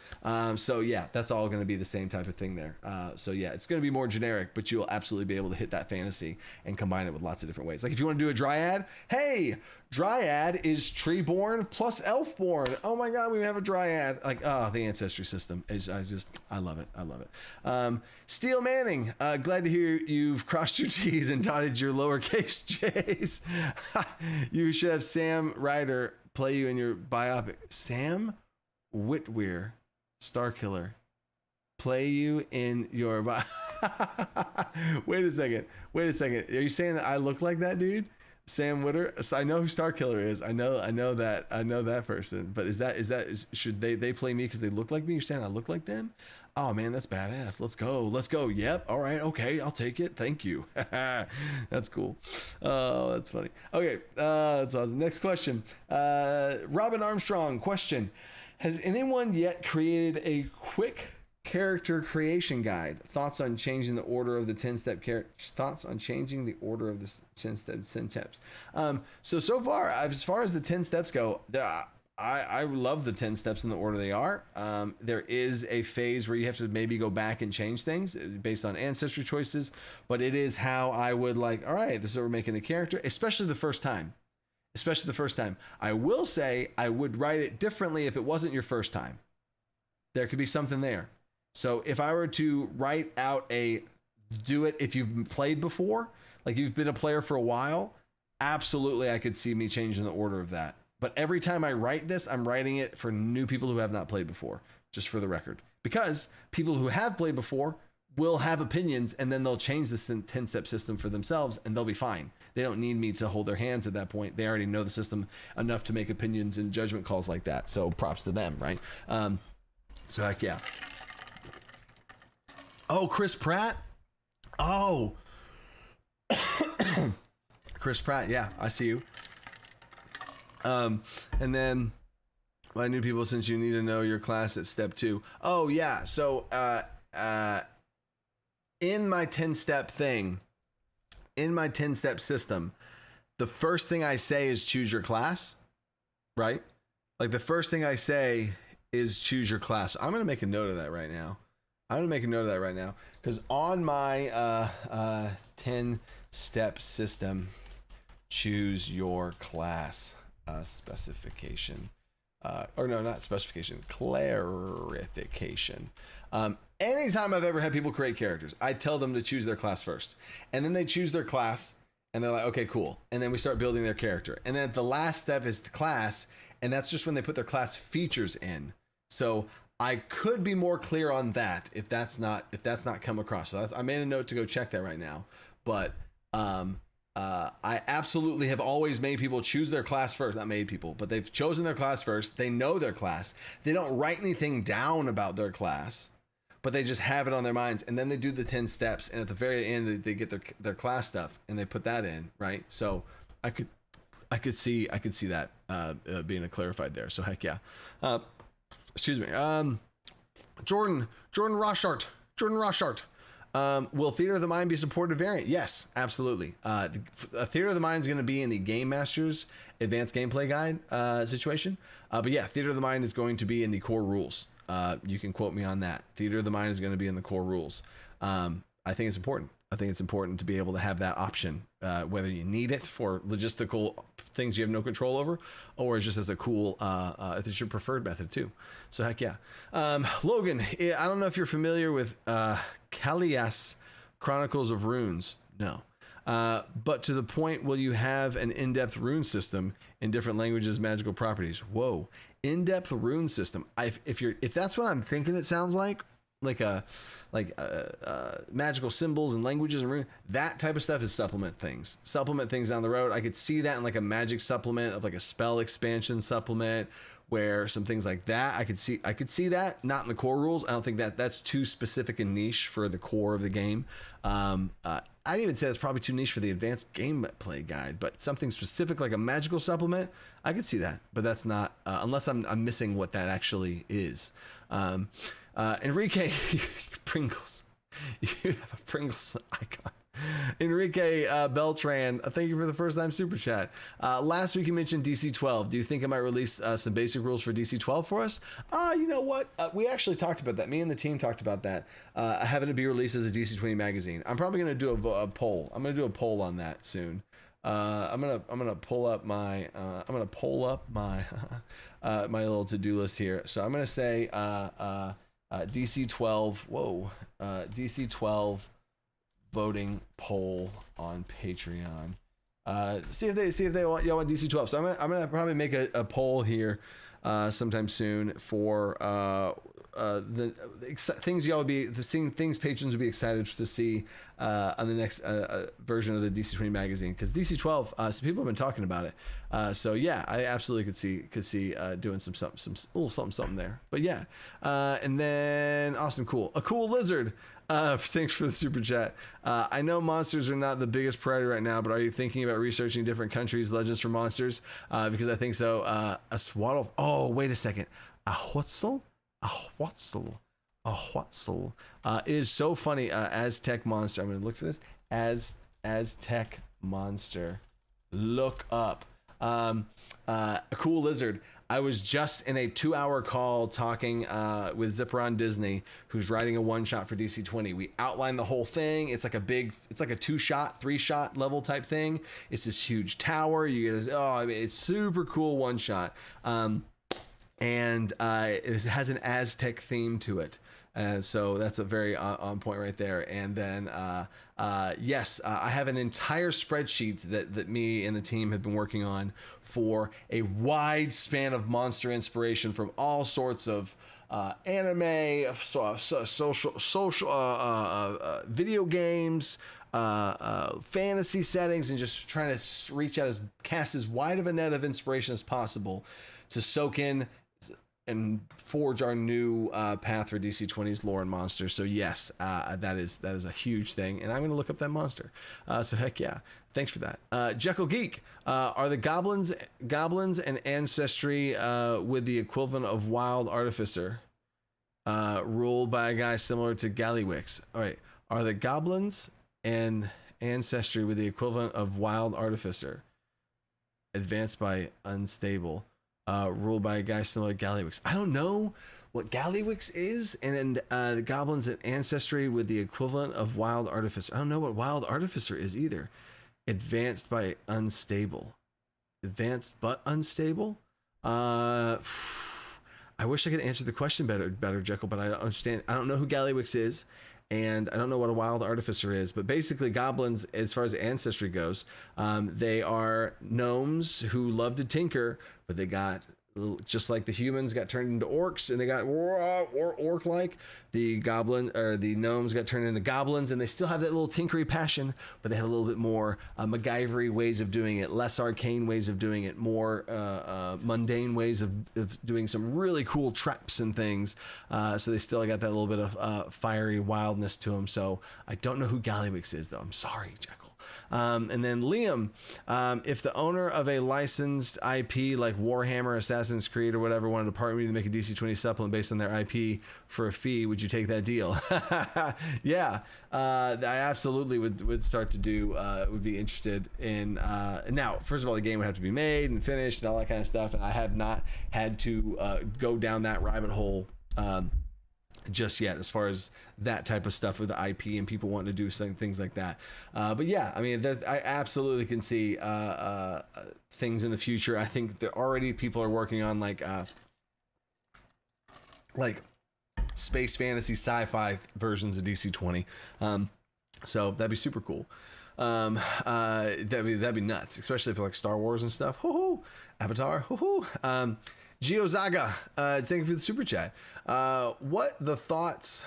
So yeah, that's all going to be the same type of thing there. So yeah, it's going to be more generic, but you'll absolutely be able to hit that fantasy and combine it with lots of different ways. Like if you want to do a dryad, hey, dryad is tree-born plus elf-born. Oh my God, we have a dryad. Like, oh, the ancestry system is, I love it. Steel Manning, glad to hear you've crossed your T's and dotted your lowercase J's. You should have Sam Ryder play you in your biopic. Sam Witwer, Starkiller, play you in your Wait a second. Are you saying that I look like that dude? Sam Witter. So I know who Starkiller is. I know that person. But should they play me because they look like me? You're saying I look like them? Oh man, that's badass. Let's go. Yep. All right. Okay. I'll take it. Thank you. That's cool. Oh, that's funny. Okay. That's awesome. Next question. Robin Armstrong question. Has anyone yet created a quick character creation guide? Thoughts on changing the order of the 10-step thoughts on changing the order of the 10 steps. So far as the 10 steps go, I love the 10 steps in the order they are. There is a phase where you have to maybe go back and change things based on ancestry choices, but it is how I would like, all right, this is what we're making a character, especially the first time. I will say I would write it differently if it wasn't your first time. There could be something there. So if I were to write out do it if you've played before, like you've been a player for a while, absolutely I could see me changing the order of that. But every time I write this, I'm writing it for new people who have not played before, just for the record. Because people who have played before will have opinions, and then they'll change this 10-step system for themselves, and they'll be fine. They don't need me to hold their hands at that point. They already know the system enough to make opinions and judgment calls like that. So props to them, right? So heck yeah. Oh, Chris Pratt. Oh, Chris Pratt. Yeah, I see you. And then I knew people since you need to know your class at step 2. Oh yeah. So, in my 10-step thing, in my 10-step system, the first thing I say is choose your class, right? Like the first thing I say is choose your class. I'm going to make a note of that right now. Because on my 10-step system, choose your class specification. Or no, not specification, clarification. Anytime I've ever had people create characters, I tell them to choose their class first. And then they choose their class, and they're like, okay, cool. And then we start building their character. And then the last step is the class, and that's just when they put their class features in. So I could be more clear on that if that's not come across. So I made a note to go check that right now. But I absolutely have always made people choose their class first. Not made people, but they've chosen their class first. They know their class. They don't write anything down about their class, but they just have it on their minds. And then they do the 10 steps. And at the very end, they get their class stuff and they put that in, right? So I could see that being clarified there. So heck yeah. Excuse me. Jordan Roshart. Will Theater of the Mind be a supported variant? Yes, absolutely. Theater of the Mind is going to be in the Game Master's Advanced Gameplay Guide situation. But yeah, Theater of the Mind is going to be in the core rules. You can quote me on that. Theater of the Mind is going to be in the core rules. I think it's important. I think it's important to be able to have that option, whether you need it for logistical things you have no control over, or it's just as a cool, it's your preferred method too. So heck yeah. Logan, I don't know if you're familiar with Kalias Chronicles of Runes. No. But to the point, will you have an in-depth rune system in different languages, magical properties? Whoa. In-depth rune system. If that's what I'm thinking it sounds like magical symbols and languages and rune, that type of stuff is supplement things down the road. I could see that in like a magic supplement of like a spell expansion supplement where some things like that I could see that, not in the core rules. I don't think that's too specific and niche for the core of the game. I'd even say it's probably too niche for the advanced gameplay guide, but something specific like a magical supplement, I could see that, but that's not unless I'm missing what that actually is. Enrique Pringles, you have a Pringles icon. Enrique Beltran, thank you for the first time super chat. Last week you mentioned DC12. Do you think I might release some basic rules for DC12 for us? You know what? We actually talked about that. Me and the team talked about that. Having it be released as a DC20 magazine. I'm probably going to do a poll. I'm going to do a poll on that soon. I'm gonna pull up my my little to-do list here. So I'm gonna say DC12. DC12 voting poll on Patreon. See if they want y'all want DC12. So I'm gonna probably make a poll here sometime soon for the things y'all would be seeing, things patrons would be excited to see on the next version of the DC20 magazine, because DC12 some people have been talking about it, so yeah, I absolutely could see doing some little something there. But yeah, and then Austin a cool lizard, thanks for the super chat. I know monsters are not the biggest priority right now, but are you thinking about researching different countries' legends for monsters? Because I think so. A swaddle. Oh, wait a second. A Huatzal? It is so funny. Aztec monster. I'm going to look for this. Aztec monster. Look up. A cool lizard. I was just in a 2-hour call talking with Zipperon Disney, who's writing a one-shot for DC20. We outlined the whole thing. It's like a 2-shot, 3-shot level type thing. It's this huge tower. It's super cool one-shot. And it has an Aztec theme to it. So that's a very on point right there. And then, yes, I have an entire spreadsheet that me and the team have been working on for a wide span of monster inspiration from all sorts of anime, video games, fantasy settings, and just trying to reach out, cast as wide of a net of inspiration as possible to soak in and forge our new path for DC20's lore and monsters. So yes, that is a huge thing, and I'm going to look up that monster. So heck yeah, thanks for that. Jekyll Geek, are the goblins and ancestry with the equivalent of Wild Artificer, ruled by a guy similar to Gallywix? All right, are the goblins and ancestry with the equivalent of Wild Artificer, advanced by Unstable, ruled by a guy similar to Gallywix? I don't know what Gallywix is, and then the goblins and ancestry with the equivalent of Wild Artificer. I don't know what Wild Artificer is either. Advanced by Unstable. Advanced but unstable? I wish I could answer the question better, Jekyll, but I don't understand. I don't know who Gallywix is, and I don't know what a Wild Artificer is, but basically goblins, as far as ancestry goes, they are gnomes who love to tinker, but they got, just like the humans got turned into orcs and they got orc-like, the gnomes got turned into goblins, and they still have that little tinkery passion, but they have a little bit more MacGyvery ways of doing it, less arcane ways of doing it, more mundane ways of doing some really cool traps and things. So they still got that little bit of fiery wildness to them. So I don't know who Gallywix is, though. I'm sorry, Jekyll. And then Liam, if the owner of a licensed IP like Warhammer, Assassin's Creed, or whatever wanted to partner with you to make a DC20 supplement based on their IP for a fee, would you take that deal? Yeah, I absolutely would start to do, would be interested in, now, first of all, the game would have to be made and finished and all that kind of stuff, and I have not had to go down that rabbit hole just yet, as far as that type of stuff with the IP and people wanting to do things like that. But yeah, I mean, I absolutely can see things in the future. I think that already people are working on like space fantasy sci-fi versions of DC20. So that'd be super cool. That'd be nuts, especially for like Star Wars and stuff. Hoo-hoo. Avatar. Hoo-hoo. Giozaga, thank you for the super chat. What's the thought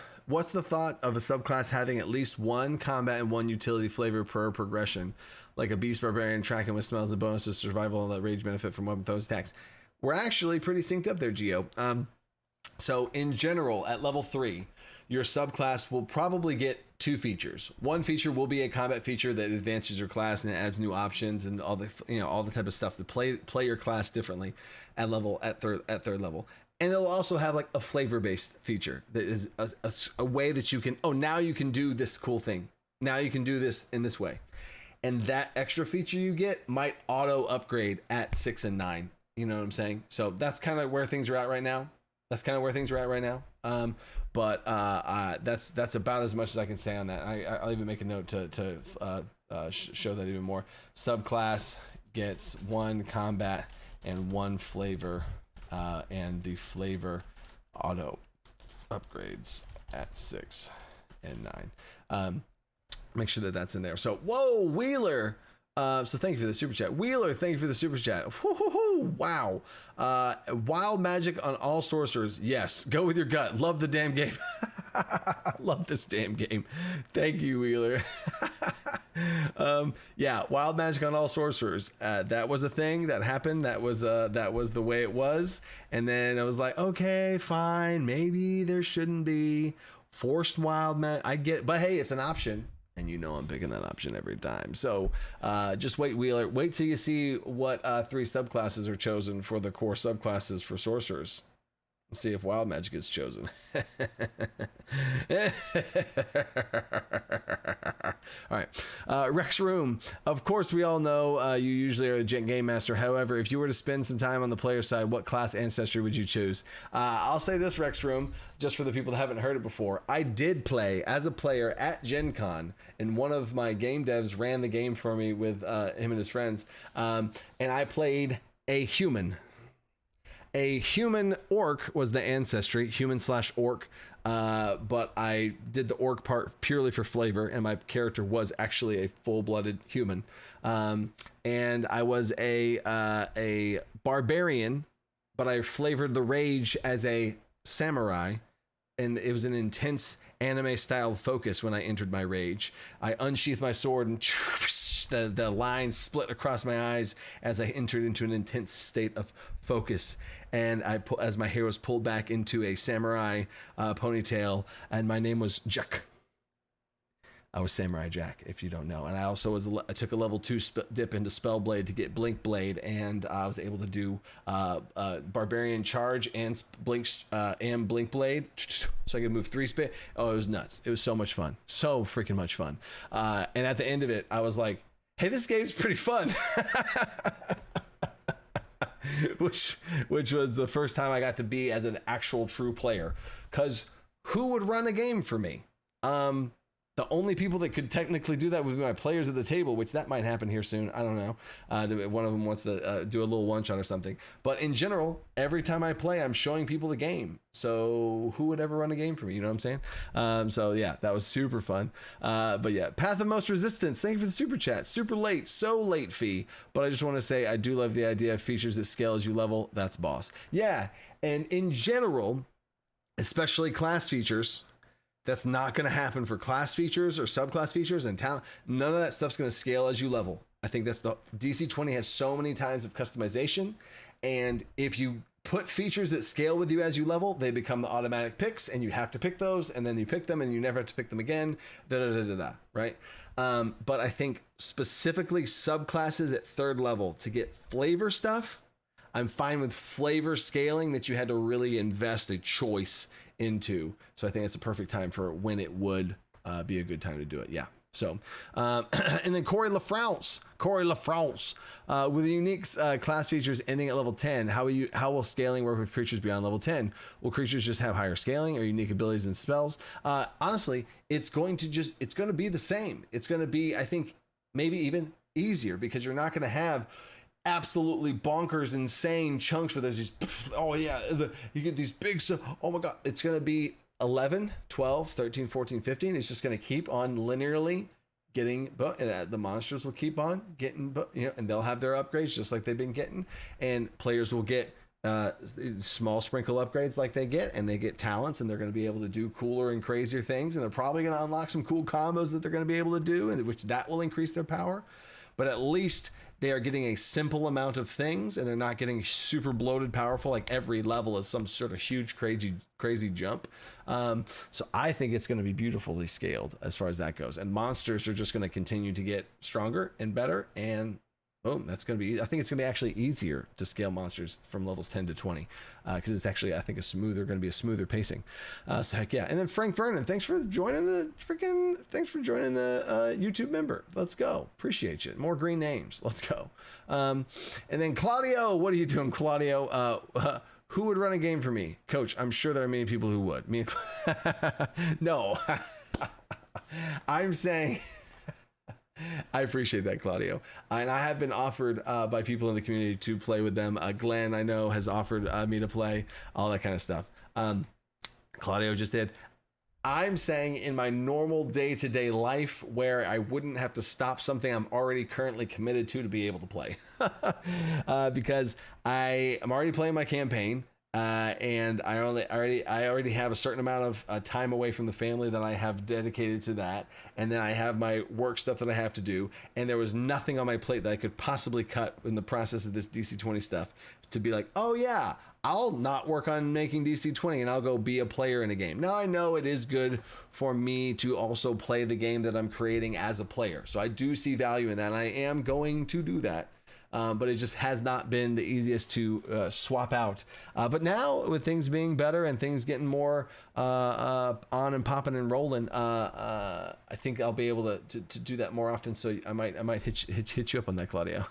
of a subclass having at least one combat and one utility flavor per progression, like a beast barbarian tracking with smells and bonuses, survival, and that rage benefit from weapon throws attacks? We're actually pretty synced up there, Gio. So in general, at level 3, your subclass will probably get 2 features. One feature will be a combat feature that advances your class and adds new options and all the type of stuff to play your class differently at third level. And it'll also have like a flavor-based feature that is a way that you can, now you can do this cool thing. Now you can do this in this way. And that extra feature you get might auto upgrade at 6 and 9. You know what I'm saying? So that's kind of where things are at right now. But that's about as much as I can say on that. I'll even make a note to show that even more. Subclass gets 1 combat and 1 flavor, and the flavor auto upgrades at 6 and 9. Make sure that that's in there. So, whoa, Wheeler. So thank you for the super chat. Wheeler, thank you for the super chat. Wow. Wild magic on all sorcerers. Yes. Go with your gut. Love the damn game. Love this damn game. Thank you, Wheeler. Yeah, wild magic on all sorcerers. That was a thing that happened. That was the way it was. And then I was like, okay, fine. Maybe there shouldn't be forced wild magic. I get, but hey, it's an option. And you know I'm picking that option every time. So just wait, Wheeler. Wait till you see what 3 subclasses are chosen for the core subclasses for sorcerers. Let's see if wild magic is chosen. All right. Rex Room. Of course, we all know you usually are the game master. However, if you were to spend some time on the player side, what class ancestry would you choose? I'll say this, Rex Room, just for the people that haven't heard it before. I did play as a player at Gen Con, and one of my game devs ran the game for me with him and his friends. And I played a human. A human orc was the ancestry, human/orc, but I did the orc part purely for flavor, and my character was actually a full-blooded human. And I was a barbarian, but I flavored the rage as a samurai, and it was an intense anime style focus when I entered my rage. I unsheathed my sword and the line split across my eyes as I entered into an intense state of focus. And as my hair was pulled back into a samurai ponytail, and my name was Jack. I was Samurai Jack, if you don't know. And I also I took a level 2 dip into Spellblade to get Blink Blade, and I was able to do Barbarian Charge and Blink Blade, so I could move 3 spit. Oh, it was nuts. It was so much fun. So freaking much fun. And at the end of it, I was like, hey, this game's pretty fun. which was the first time I got to be as an actual true player. Because who would run a game for me? The only people that could technically do that would be my players at the table, which that might happen here soon. I don't know. One of them wants to do a little one-shot or something. But in general, every time I play, I'm showing people the game. So who would ever run a game for me? You know what I'm saying? So yeah, that was super fun. But yeah, Path of Most Resistance. Thank you for the super chat. Super late, so late fee. But I just want to say I do love the idea of features that scale as you level. That's boss. Yeah, and in general, especially class features, that's not going to happen for class features or subclass features and talent. None of that stuff's going to scale as you level. I think that's the DC20 has so many times of customization. And if you put features that scale with you as you level, they become the automatic picks, and you have to pick those, and then you pick them and you never have to pick them again. Right? But I think specifically subclasses at 3rd level to get flavor stuff, I'm fine with flavor scaling that you had to really invest a choice into. So I think it's a perfect time for when it would be a good time to do it. Yeah. So, and then Corey LaFrance, with the unique class features ending at level 10. How will scaling work with creatures beyond level 10? Will creatures just have higher scaling or unique abilities and spells? Honestly, it's going to be the same. It's going to be, I think, maybe even easier, because you're not going to have absolutely bonkers insane chunks where there's these, oh yeah, you get these big, oh my god, it's going to be 11, 12, 13, 14, 15. It's just going to keep on linearly getting, but the monsters will keep on getting, and they'll have their upgrades just like they've been getting, and players will get small sprinkle upgrades like they get, and they get talents, and they're going to be able to do cooler and crazier things, and they're probably going to unlock some cool combos that they're going to be able to do, and which that will increase their power. But at least they are getting a simple amount of things, and they're not getting super bloated powerful, like every level is some sort of huge crazy jump. So I think it's going to be beautifully scaled as far as that goes, and monsters are just going to continue to get stronger and better, and boom, that's going to be, I think it's going to be actually easier to scale monsters from levels 10 to 20, because it's actually, I think, going to be a smoother pacing. So heck yeah. And then Frank Vernon, thanks for joining the YouTube member. Let's go. Appreciate you. More green names. Let's go. And then Claudio, what are you doing, Claudio? Who would run a game for me? Coach, I'm sure there are many people who would. Me and no, I'm saying, I appreciate that, Claudio. And I have been offered by people in the community to play with them. Glenn, I know, has offered me to play, all that kind of stuff. Claudio just did. I'm saying in my normal day-to-day life where I wouldn't have to stop something I'm already currently committed to be able to play. Because I am already playing my campaign. And I already have a certain amount of time away from the family that I have dedicated to that, and then I have my work stuff that I have to do, and there was nothing on my plate that I could possibly cut in the process of this DC20 stuff to be like, oh yeah, I'll not work on making DC20 and I'll go be a player in a game. Now I know it is good for me to also play the game that I'm creating as a player, so I do see value in that, and I am going to do that. But it just has not been the easiest to swap out. But now, with things being better and things getting more on and popping and rolling, I think I'll be able to do that more often. So I might hit you up on that, Claudio.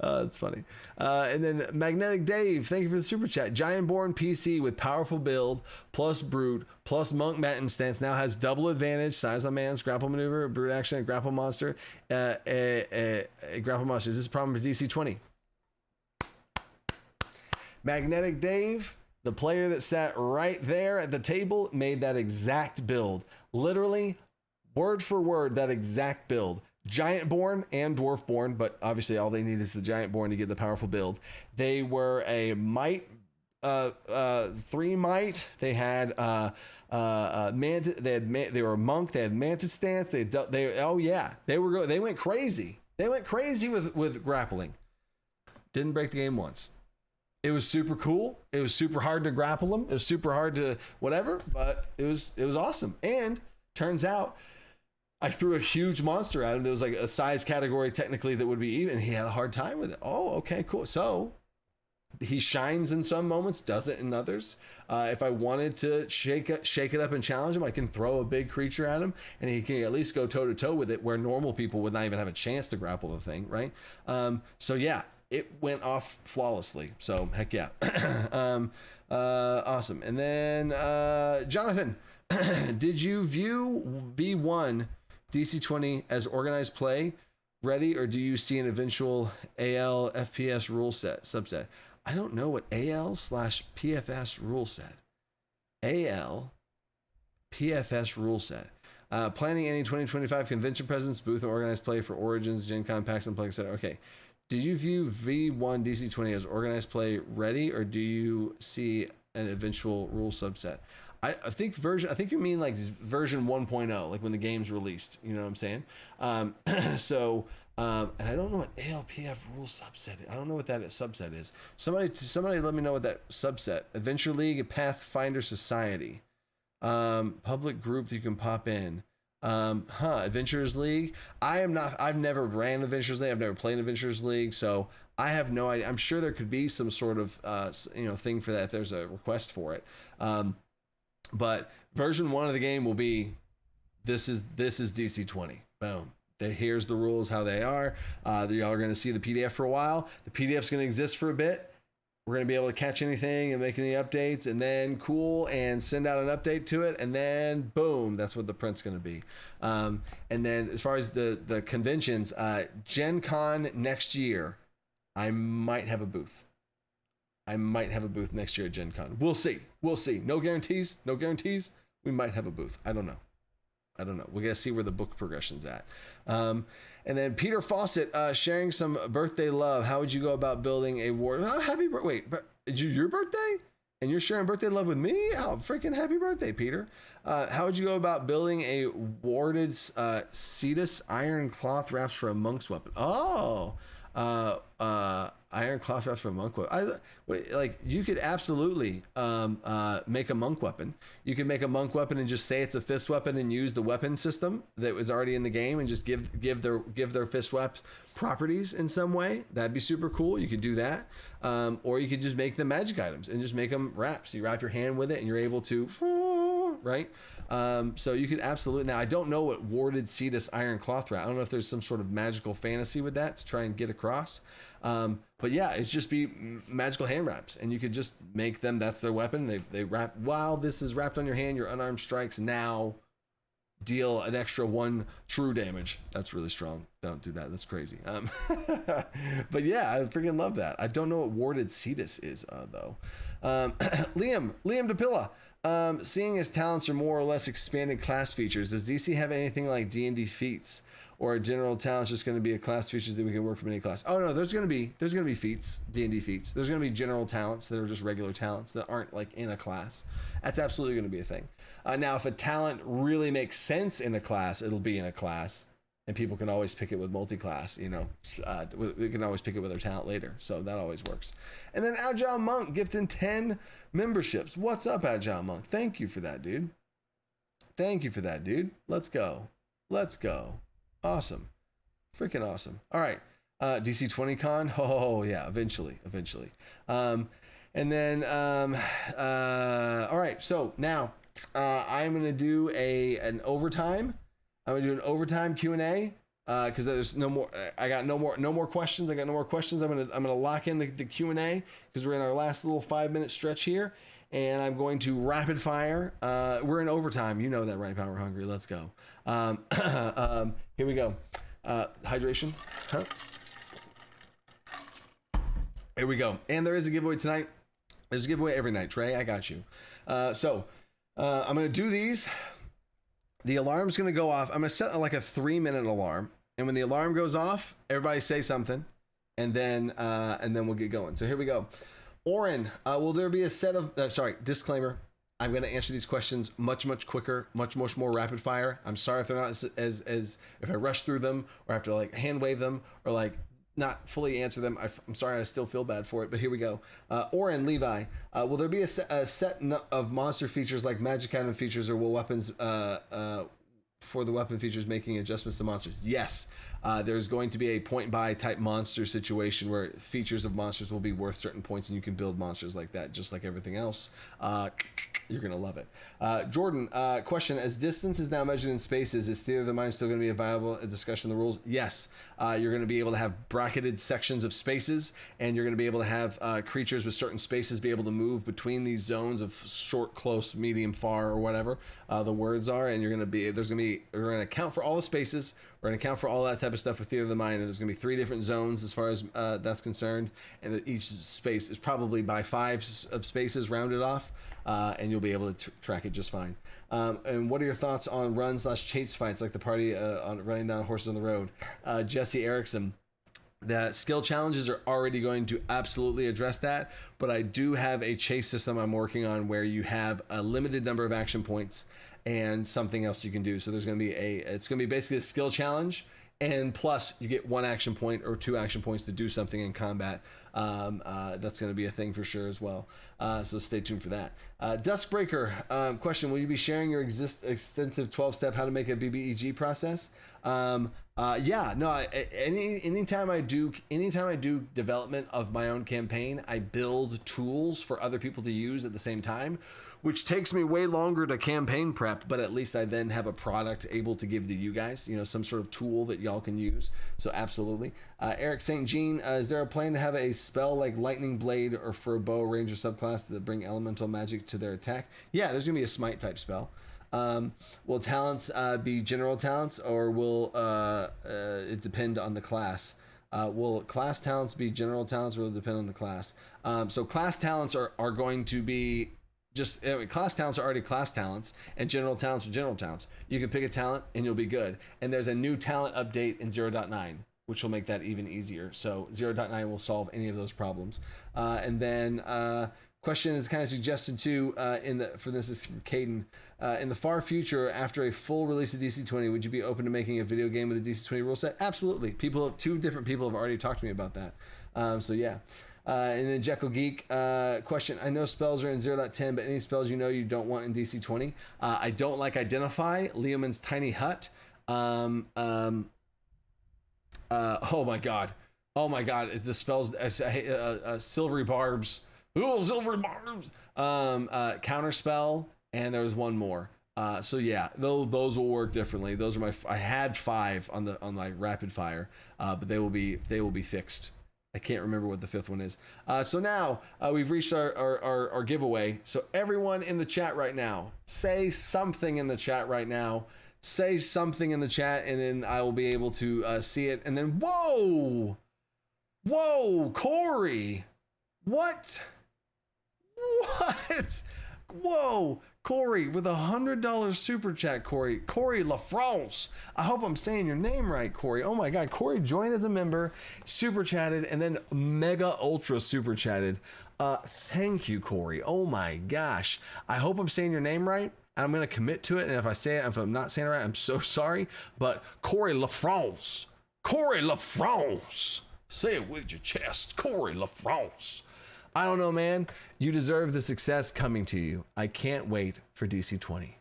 That's funny. And then Magnetic Dave, thank you for the super chat. Giantborn PC with powerful build plus brute plus monk Matin stance now has double advantage, size on man's grapple maneuver, brute action, and grapple monster. Grapple monsters. This is a problem for DC20. Magnetic Dave, the player that sat right there at the table, made that exact build. Literally, word for word, that exact build. Giantborn and Dwarfborn, but obviously all they need is the Giantborn to get the powerful build. They were a might three might. They had mantis. They were a monk. They had mantis stance. They went crazy. They went crazy with grappling. Didn't break the game once. It was super cool. It was super hard to grapple them. It was super hard to whatever, but it was awesome. And turns out I threw a huge monster at him. There was like a size category technically that would be even. He had a hard time with it. Oh, okay, cool. So he shines in some moments, doesn't in others. If I wanted to shake it up and challenge him, I can throw a big creature at him, and he can at least go toe to toe with it, where normal people would not even have a chance to grapple the thing, right? So yeah, it went off flawlessly. So heck yeah, awesome. And then Jonathan, did you view V1 DC20 as organized play ready, or do you see an eventual AL FPS rule set subset? I don't know what AL/PFS rule set. AL PFS rule set. Planning any 2025 convention presence, booth, or organized play for Origins, Gen Con, PAX Unplugged, etc. Okay. Did you view V1 DC20 as organized play ready, or do you see an eventual rule subset? I think you mean like version 1.0, like when the game's released. You know what I'm saying? And I don't know what ALPF rule subset is. I don't know what that subset is. Somebody let me know what that subset. Adventure League, Pathfinder Society, public group that you can pop in. Adventurers League. I've never ran Adventurers League. I've never played Adventurers League, so I have no idea. I'm sure there could be some sort of thing for that if there's a request for it. But version 1 of the game will be this is DC20. Boom. Here's the rules, how they are. Y'all are going to see the PDF for a while. The PDF's going to exist for a bit. We're going to be able to catch anything and make any updates, and then cool, and send out an update to it, and then boom, that's what the print's going to be. And then as far as the conventions, Gen Con next year, I might have a booth. Next year at Gen Con. We'll see. No guarantees. We might have a booth. I don't know. We got to see where the book progression's at. And then Peter Fawcett sharing some birthday love. How would you go about building a ward? Oh, wait, your birthday? And you're sharing birthday love with me? Oh, freaking happy birthday, Peter. How would you go about building a warded Cetus iron cloth wraps for a monk's weapon? Oh, iron cloth wraps for a monk weapon. You could absolutely make a monk weapon. You could make a monk weapon and just say it's a fist weapon and use the weapon system that was already in the game and just give their fist weapons properties in some way. That'd be super cool. You could do that. Or you could just make them magic items and just make them wraps. You wrap your hand with it and you're able to, right? So you could absolutely. Now I don't know what warded Cetus iron cloth wrap. I don't know if there's some sort of magical fantasy with that to try and get across. But yeah, it's just be magical hand wraps, and you could just make them. That's their weapon. They wrap. While this is wrapped on your hand, your unarmed strikes now deal an extra 1 true damage. That's really strong. Don't do that. That's crazy. But yeah, I freaking love that. I don't know what warded Cetus is though. Liam DePilla. Seeing as talents are more or less expanded class features, does DC have anything like D&D feats, or a general talent's just going to be a class features that we can work from any class? Oh no, there's going to be feats, D&D feats. There's going to be general talents that are just regular talents that aren't like in a class. That's absolutely going to be a thing. Now, if a talent really makes sense in a class, it'll be in a class, and people can always pick it with multi-class. We can always pick it with their talent later, so that always works. And then Agile Monk gifting 10 memberships. What's up, Agile Monk? Thank you for that, dude. Let's go. Awesome. Freaking awesome. All right. DC20 Con. Oh yeah. Eventually. And then, all right. So now, I'm going to do an overtime. I'm going to do an overtime Q&A. Cause there's no more, I got no more questions. I'm going to lock in the Q&A because we're in our last little 5-minute stretch here, and I'm going to rapid fire. We're in overtime. You know that, right? Power Hungry. Let's go. Here we go. Hydration. Huh? Here we go. And there is a giveaway tonight. There's a giveaway every night. Trey, I got you. So I'm going to do these. The alarm's going to go off. I'm going to set like a 3-minute alarm. And when the alarm goes off, everybody say something. And then we'll get going. So here we go. Oren, will there be a set of disclaimer, I'm going to answer these questions much quicker, much more rapid fire. I'm sorry if they're not as if I rush through them or have to like hand wave them or like not fully answer them. I'm sorry, I still feel bad for it, but here we go. Oren Levi, will there be a set of monster features like magic item features, or will weapons for the weapon features making adjustments to monsters? Yes. There's going to be a point buy type monster situation where features of monsters will be worth certain points, and you can build monsters like that, just like everything else. You're gonna love it. Jordan, question: as distance is now measured in spaces, is theater of the mind still going to be a viable discussion of the rules? Yes. You're going to be able to have bracketed sections of spaces, and you're going to be able to have creatures with certain spaces be able to move between these zones of short, close, medium, far, or whatever the words are. And you're going to be we're going to account for all the spaces. We're going to account for all that type of stuff with theater of the mind, and there's going to be 3 different zones as far as that's concerned, and that each space is probably by 5 of spaces rounded off, and you'll be able to track it just fine. And what are your thoughts on run/chase fights like the party on running down horses on the road? Jesse Erickson, the skill challenges are already going to absolutely address that, but I do have a chase system I'm working on where you have a limited number of action points and something else you can do. So there's going to be it's going to be basically a skill challenge, and plus you get 1 action point or 2 action points to do something in combat. That's going to be a thing for sure as well. So stay tuned for that. Duskbreaker, question: will you be sharing your extensive 12-step how to make a BBEG process? Yeah, no. Anytime I do development of my own campaign, I build tools for other people to use at the same time, which takes me way longer to campaign prep, but at least I then have a product able to give to you guys, some sort of tool that y'all can use. So absolutely. Eric St. Jean, is there a plan to have a spell like Lightning Blade or for a bow ranger subclass that bring elemental magic to their attack? Yeah, there's gonna be a smite type spell. Will talents be general talents, or will it depend on the class? Will class talents be general talents, or will it depend on the class? So class talents are going to be class talents are already class talents, and general talents are general talents. You can pick a talent and you'll be good. And there's a new talent update in 0.9, which will make that even easier. So 0.9 will solve any of those problems. And then question is kind of suggested too this is from Caden. In the far future, after a full release of DC20, would you be open to making a video game with a DC20 rule set? Absolutely. 2 different people have already talked to me about that. So yeah. And then Jekyll Geek, question: I know spells are in 0.10, but any spells you don't want in DC20? I don't like Identify, Leoman's Tiny Hut. Oh my god, the spells, Silvery Barbs. Oh, Silvery Barbs. Counterspell, and there was one more. So yeah, those will work differently. Those are I had 5 on my rapid fire, but they will be fixed. I can't remember what the 5th one is. So now we've reached our giveaway. So everyone in the chat right now, say something in the chat right now. Say something in the chat, and then I will be able to see it. And then, whoa, Corey, what? Whoa, Corey with $100 super chat. Corey LaFrance. I hope I'm saying your name right, Corey. Oh my God, Corey joined as a member, super chatted, and then mega ultra super chatted. Thank you, Corey. Oh my gosh. I hope I'm saying your name right. I'm gonna commit to it, and if I'm not saying it right, I'm so sorry. But Corey LaFrance. Say it with your chest, Corey LaFrance. I don't know, man. You deserve the success coming to you. I can't wait for DC20.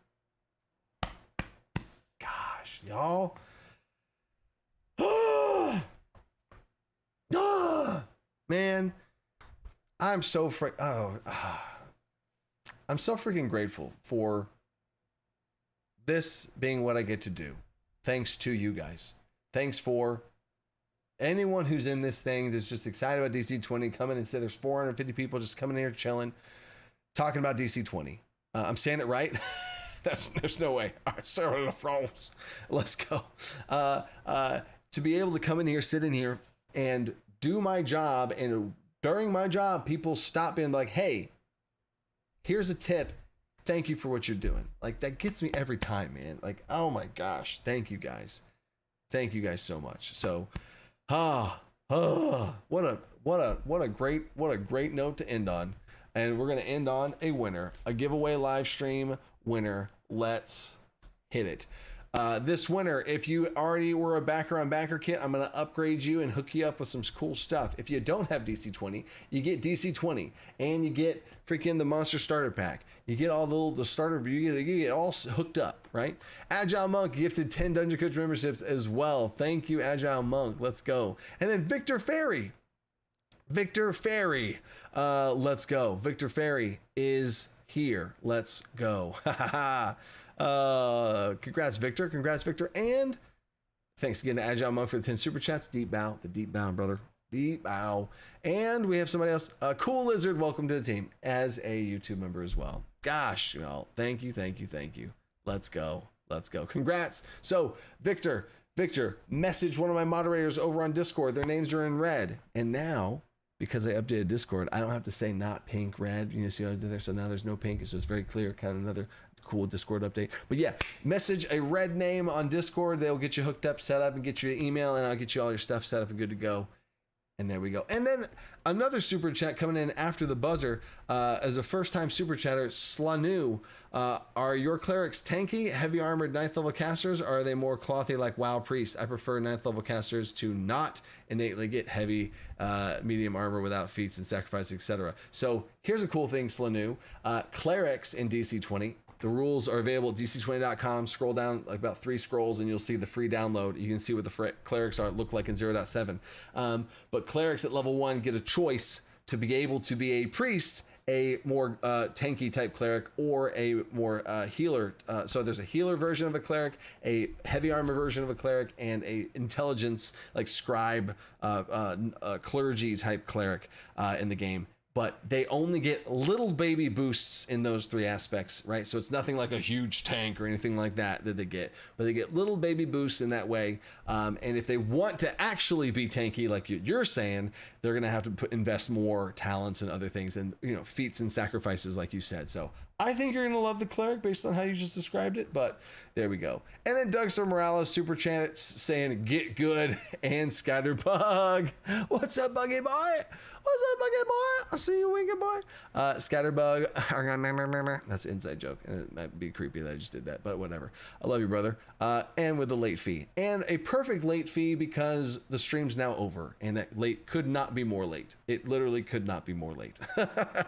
Gosh, y'all. Man, I'm so freaking grateful for this being what I get to do. Thanks to you guys. Thanks for anyone who's in this thing that's just excited about DC20, come in and say there's 450 people just coming in here chilling, talking about DC20. I'm saying it right? There's no way. All right, Sarah LaFrance. Let's go. To be able to come in here, sit in here, and do my job, and during my job, people stop being like, hey, here's a tip. Thank you for what you're doing. Like, that gets me every time, man. Like, oh my gosh. Thank you guys. Thank you guys so much. So, what What a great note to end on. And we're gonna end on a winner, a giveaway live stream winner. Let's hit it. This winter, if you already were a backer on BackerKit, I'm going to upgrade you and hook you up with some cool stuff. If you don't have DC20, you get DC20 and you get freaking the Monster Starter Pack. You get all the starter, you get all hooked up, right? Agile Monk gifted 10 Dungeon Coach memberships as well. Thank you, Agile Monk. Let's go. And then Victor Ferry. Let's go. Victor Ferry is here. Let's go. Congrats, Victor. And thanks again to Agile Monk for the 10 super chats. Deep bow, brother. Deep bow. And we have somebody else. Cool Lizard, welcome to the team as a YouTube member as well. Gosh, y'all, thank you. Let's go. Congrats. So, Victor, message one of my moderators over on Discord. Their names are in red. And now, because I updated Discord, I don't have to say not pink, red. You know, see what I did there? So now there's no pink. So it's very clear, kind of another cool Discord update. But yeah, message a red name on Discord. They'll get you hooked up, set up, and get you an email, and I'll get you all your stuff set up and good to go. And there we go. And then another super chat coming in after the buzzer as a first-time super chatter, Slanu. Are your clerics tanky, heavy armored 9th level casters, or are they more clothy like WoW priests? I prefer 9th level casters to not innately get heavy medium armor without feats and sacrifice, etc. So here's a cool thing, Slanu. Clerics in DC20, the rules are available at DC20.com. Scroll down like about 3 scrolls and you'll see the free download. You can see what the clerics look like in 0.7. But clerics at level 1 get a choice to be able to be a priest, a more tanky type cleric, or a more healer. So there's a healer version of a cleric, a heavy armor version of a cleric, and a intelligence like scribe, clergy type cleric in the game. But they only get little baby boosts in those 3 aspects, right? So it's nothing like a huge tank or anything like that they get, but they get little baby boosts in that way. And if they want to actually be tanky, like you're saying, they're going to have to invest more talents and other things, and feats and sacrifices, like you said. So I think you're going to love the cleric based on how you just described it, but there we go. And then Dougster Morales super chat saying get good and Scatterbug. What's up, Buggy Boy? I see you, Winky Boy. Scatterbug. That's an inside joke. And it might be creepy that I just did that, but whatever. I love you, brother. And with a late fee. And a perfect late fee because the stream's now over. And that late could not be more late. It literally could not be more late.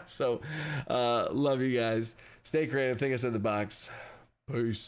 So, love you guys. Stay creative. Think outside the box. Peace.